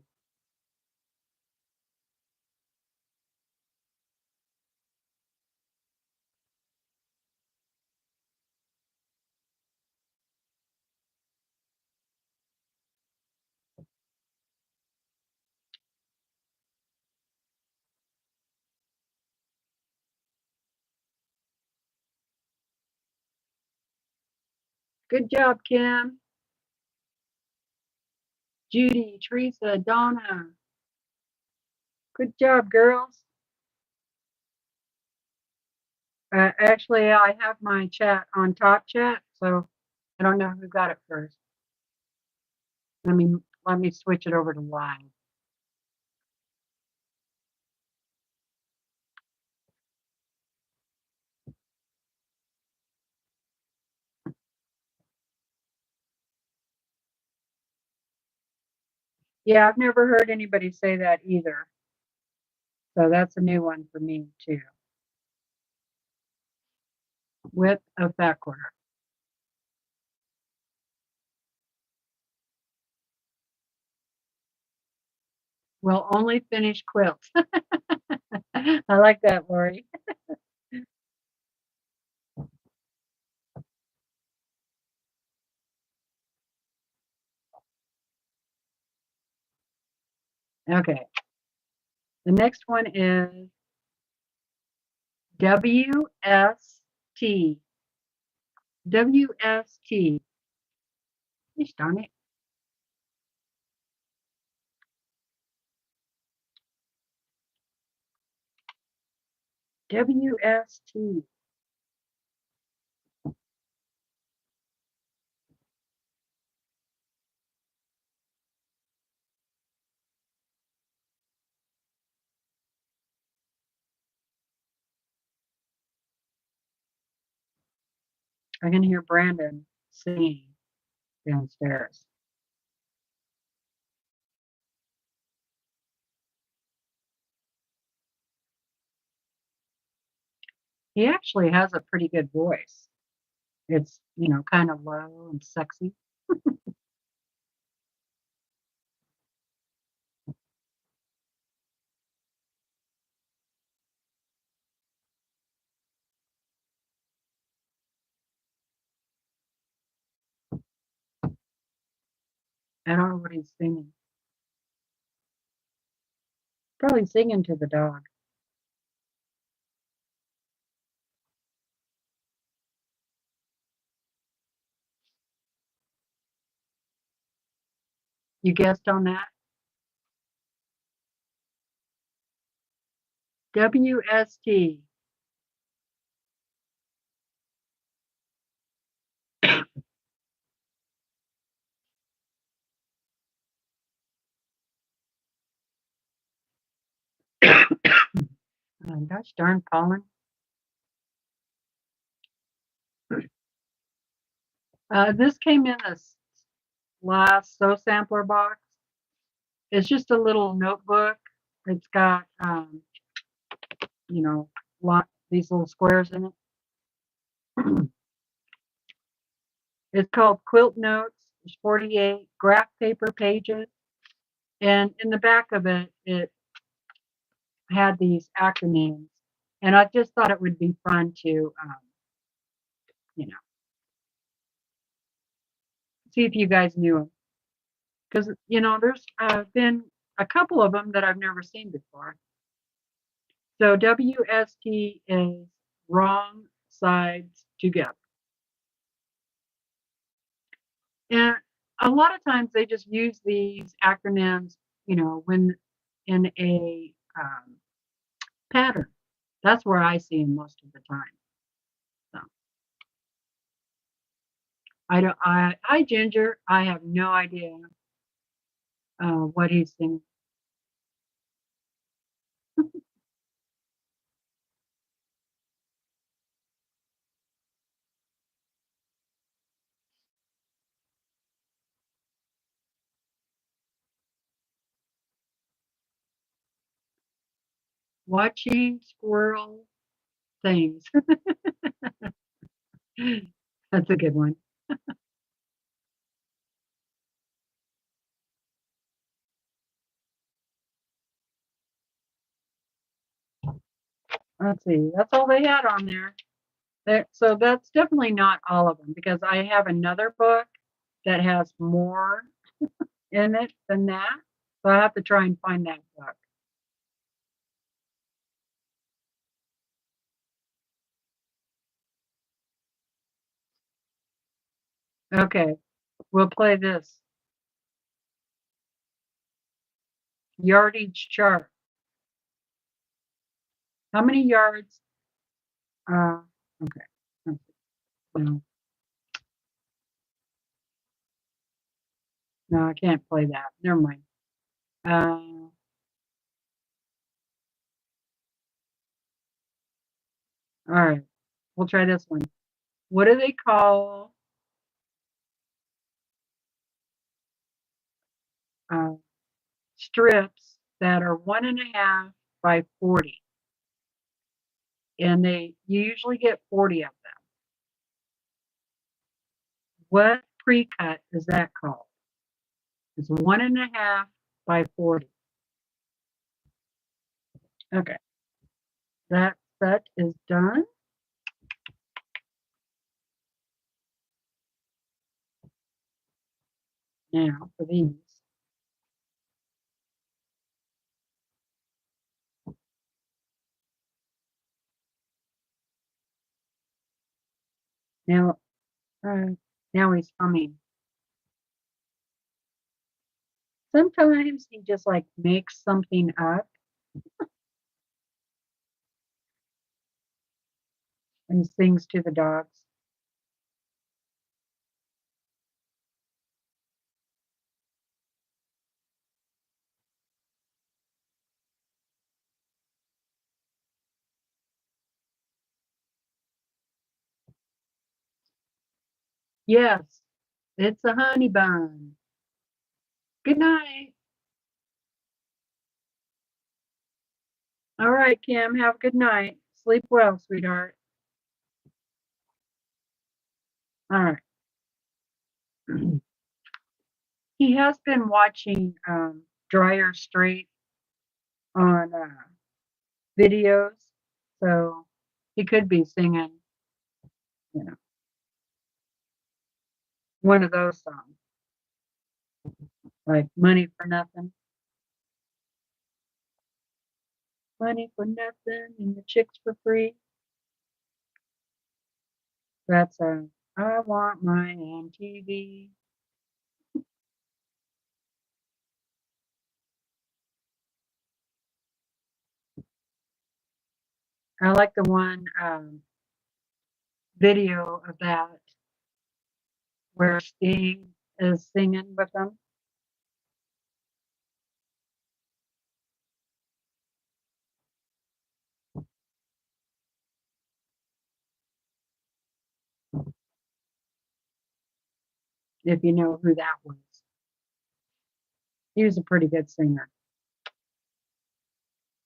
Good job, Kim. Judy, Teresa, Donna. Good job, girls. Actually, I have my chat on top chat, so I don't know who got it first. Let me switch it over to live. Yeah, I've never heard anybody say that either. So that's a new one for me too. Width of back quarter. Will only finish quilts. I like that, Lori. Okay. The next one is WST. WST. Gosh darn it. WST. I can hear Brandon singing downstairs. He actually has a pretty good voice. It's, kind of low and sexy. I don't know what he's singing. Probably singing to the dog. You guessed on that? WST. Oh, gosh darn pollen. This came in this last Sew Sampler box. It's just a little notebook. It's got, these little squares in it. It's called Quilt Notes. There's 48 graph paper pages. And in the back of it, it had these acronyms. And I just thought it would be fun to, see if you guys knew them. Because, there's been a couple of them that I've never seen before. So WST is wrong sides together. And a lot of times they just use these acronyms, when in a pattern. That's where I see them most of the time. So hi Ginger. I have no idea what he's singing. Watching squirrel things. That's a good one. Let's see. That's all they had on there. So that's definitely not all of them because I have another book that has more in it than that. So I have to try and find that book. Okay, we'll play this. Yardage chart. How many yards? Okay. No, no, I can't play that. Never mind. All right, we'll try this one. What do they call uh, strips that are 1.5 by 40? And you usually get 40 of them. What precut is that called? It's 1.5 by 40. Okay, that set is done. Now for these. Now, now he's humming. Sometimes he just like makes something up and sings to the dogs. Yes, it's a honey bun. Good night. All right, Kim, have a good night. Sleep well, sweetheart. All right. He has been watching Dryer Straight on videos, so he could be singing, you know, one of those songs, like Money for Nothing. Money for nothing and the chicks for free. That's I want my MTV. I like the one video of that where Steve is singing with them. If you know who that was. He was a pretty good singer.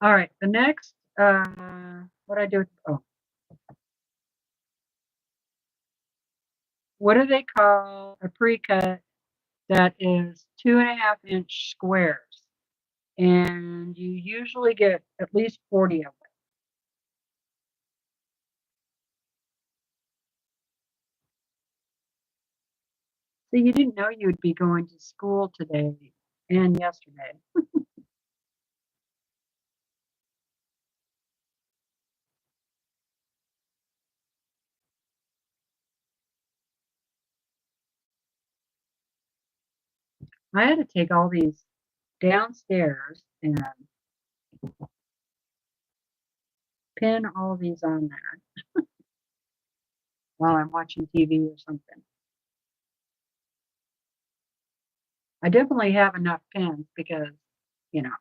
All right, the next, what I do, oh, what do they call a pre-cut that is 2.5-inch squares? And you usually get at least 40 of them. So you didn't know you would be going to school today and yesterday. I had to take all these downstairs and pin all these on there while I'm watching TV or something. I definitely have enough pins because, you know,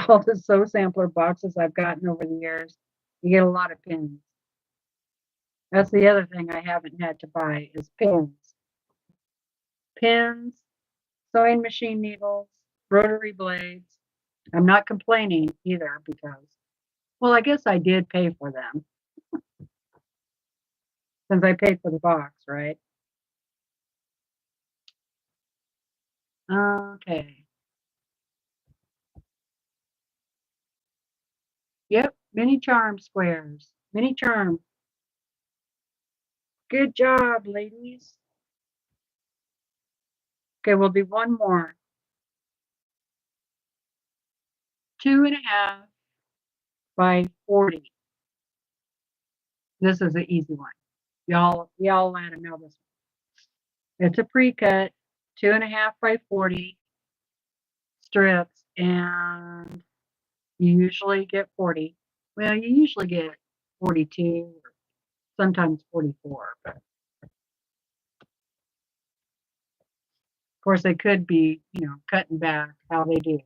all the Sew Sampler boxes I've gotten over the years, you get a lot of pins. That's the other thing I haven't had to buy is pins. Pins, sewing machine needles, rotary blades. I'm not complaining either because, well, I guess I did pay for them since I paid for the box, right? Okay. Yep, mini charm squares. Mini charm. Good job, ladies. Okay, we'll do one more. 2.5 by 40. This is an easy one. Y'all ought to know this one. It's a pre-cut, 2.5 by 40 strips, and you usually get 40. Well, you usually get 42, or sometimes 44. But of course, they could be, cutting back how they do.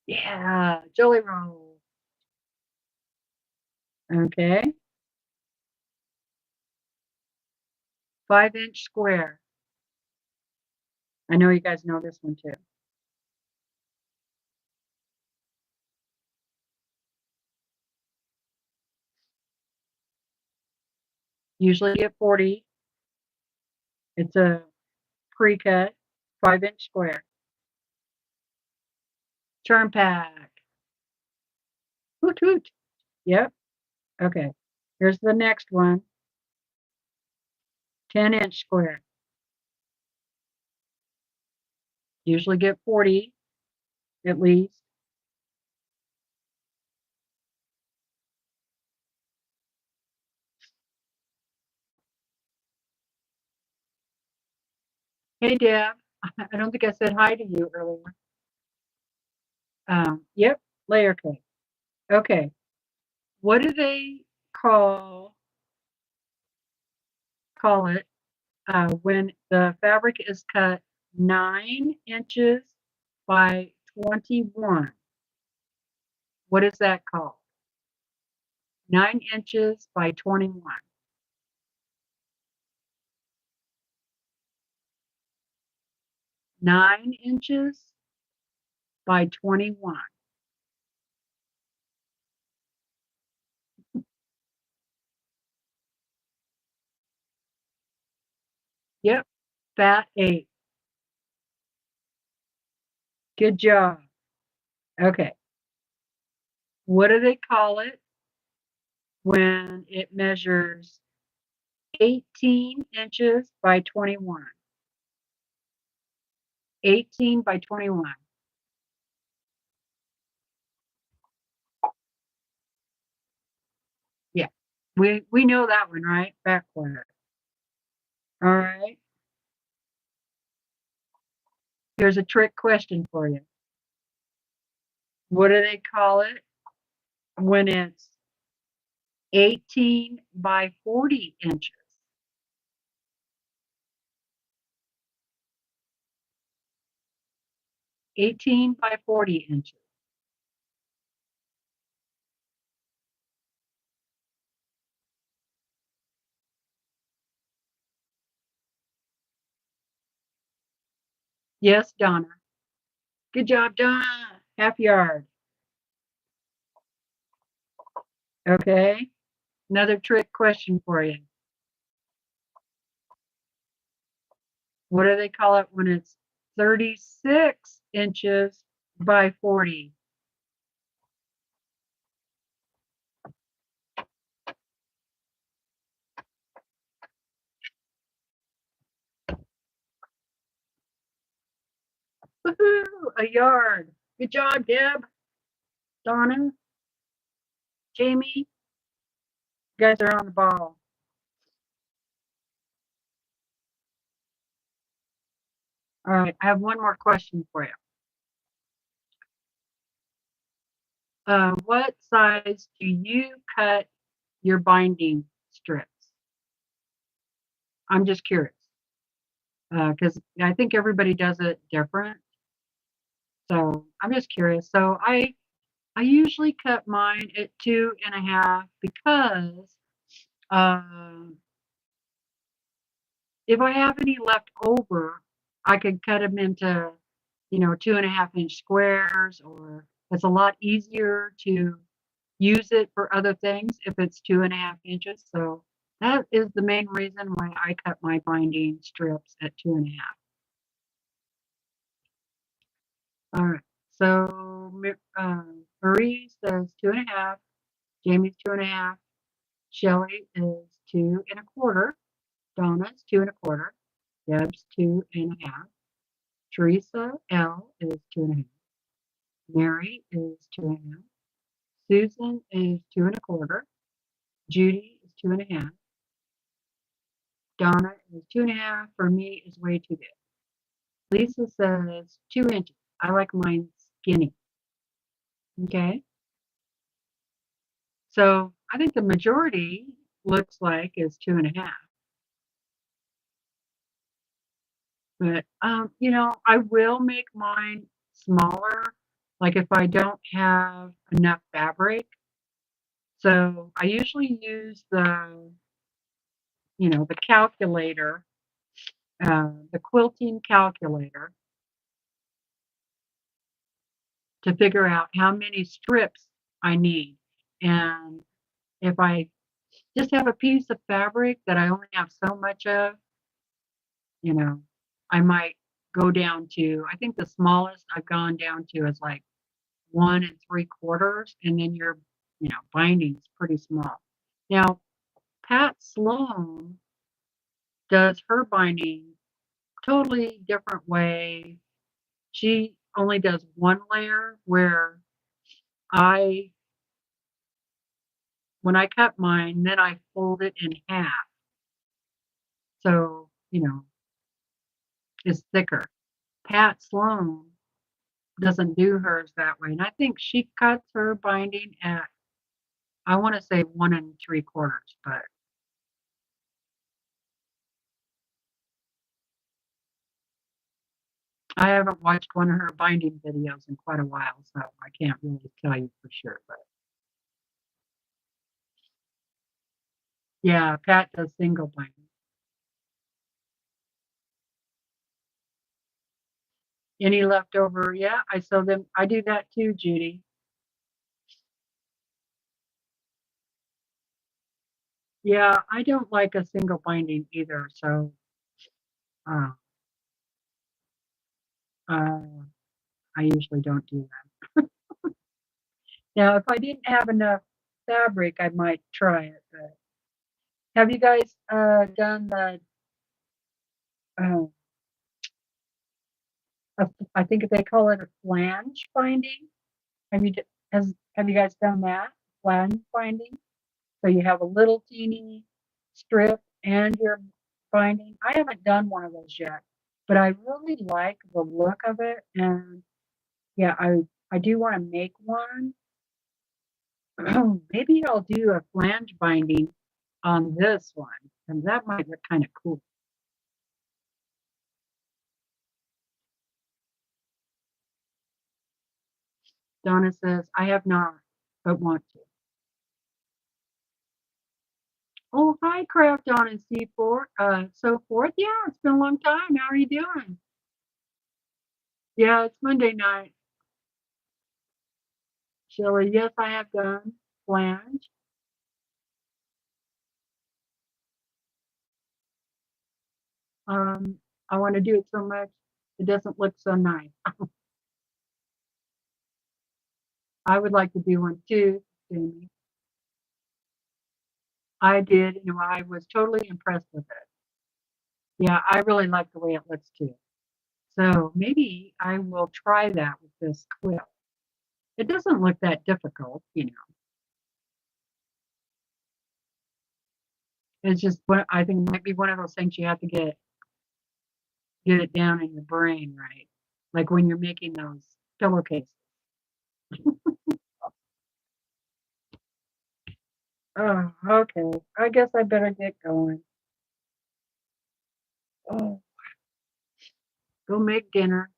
Yeah, jelly roll. Okay. 5-inch square. I know you guys know this one too. Usually get 40. It's a pre-cut, 5-inch square. Turn pack. Hoot hoot. Yep. Okay. Here's the next one. 10-inch square. Usually get 40 at least. Hey, Deb. I don't think I said hi to you earlier. Yep. Layer cake. Okay. What do they call it when the fabric is cut 9 inches by 21? What is that called? 9 inches by 21. 9 inches by 21. Yep. Fat 8. Good job. Okay. What do they call it when it measures 18 inches by 21? 18 by 21. Yeah. We know that one, right? Back quarter. All right. Here's a trick question for you. What do they call it when it's 18 by 40 inches? 18 by 40 inches. Yes, Donna. Good job, Donna. Half yard. Okay. Another trick question for you. What do they call it when it's 36 inches by 40? Woohoo! A yard. Good job, Deb. Donna. Jamie. You guys are on the ball. All right. I have one more question for you. What size do you cut your binding strips? I'm just curious because I think everybody does it different. So I'm just curious. So I usually cut mine at 2.5 because if I have any left over, I could cut them into 2.5-inch squares, or it's a lot easier to use it for other things if it's 2.5 inches. So that is the main reason why I cut my binding strips at 2.5. All right. So Marie says 2.5. Jamie's 2.5. Shelly is 2.25. Donna's 2.25. Deb's 2.5. Teresa L is 2.5. Mary is 2.5. Susan is 2.25. Judy is 2.5. Donna is 2.5. For me, is way too big. Lisa says 2 inches. I like mine skinny. Okay. So I think the majority looks like is 2.5. But you know, I will make mine smaller, like if I don't have enough fabric. So I usually use the, you know, the calculator, the quilting calculator to figure out how many strips I need. And if I just have a piece of fabric that I only have so much of, you know, I might go down to, I think the smallest I've gone down to is like 1 3/4, and then your, you know, binding's pretty small. Now, Pat Sloan does her binding totally different way. She only does one layer where I, when I cut mine, then I fold it in half. So, you know, it's thicker. Pat Sloan doesn't do hers that way. And I think she cuts her binding at, I want to say 1 3/4, but I haven't watched one of her binding videos in quite a while, so I can't really tell you for sure. But yeah, Pat does single binding. Any leftover? Yeah, I sew them. I do that too, Judy. Yeah, I don't like a single binding either, so uh, uh, I usually don't do that. Now, if I didn't have enough fabric, I might try it. But have you guys done the? Uh, I think they call it a flange binding. Have you has have you guys done that flange binding? So you have a little teeny strip and your binding. I haven't done one of those yet, but I really like the look of it. And yeah, I do want to make one. Maybe I'll do a flange binding on this one, and that might look kind of cool. Donna says, I have not, but want to. Oh, hi, Craft On and so forth. Yeah, it's been a long time. How are you doing? Yeah, it's Monday night. Shelley, yes, I have done flange. Um, I want to do it so much, it doesn't look so nice. I would like to do one too, Jamie. I did, and I was totally impressed with it. Yeah, I really like the way it looks too. So maybe I will try that with this quilt. It doesn't look that difficult, you know. It's just what I think might be one of those things you have to get it down in your brain, right? Like when you're making those pillowcases. Oh, okay. I guess I better get going. Oh, go make dinner.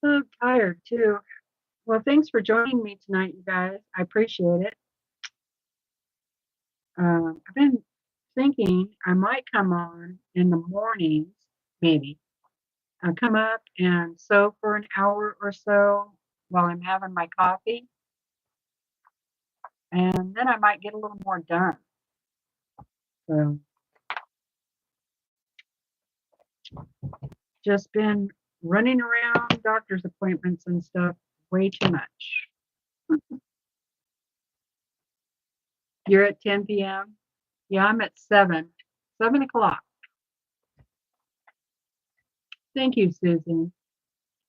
I'm tired too. Well, thanks for joining me tonight, you guys. I appreciate it. I've been thinking I might come on in the mornings, maybe. I'll come up and sew for an hour or so while I'm having my coffee, and then I might get a little more done. So, just been running around doctor's appointments and stuff way too much. You're at 10 p.m.? Yeah, I'm at 7 o'clock. Thank you, Susan.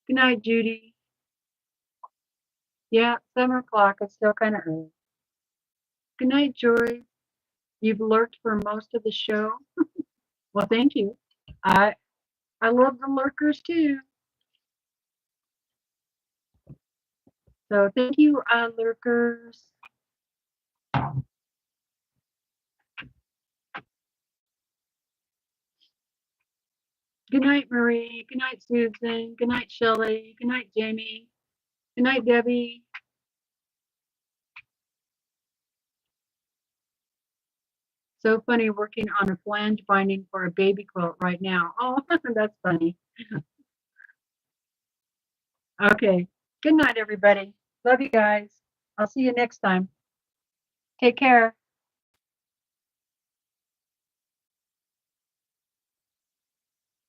Good night, Judy. Yeah, 7 o'clock. It's still kind of early. Good night, Joy. You've lurked for most of the show. Well, thank you. I I love the lurkers too. So thank you, lurkers. Good night, Marie. Good night, Susan. Good night, Shelley. Good night, Jamie. Good night, Debbie. So funny working on a flange binding for a baby quilt right now. Oh, that's funny. Okay. Good night, everybody. Love you guys. I'll see you next time. Take care.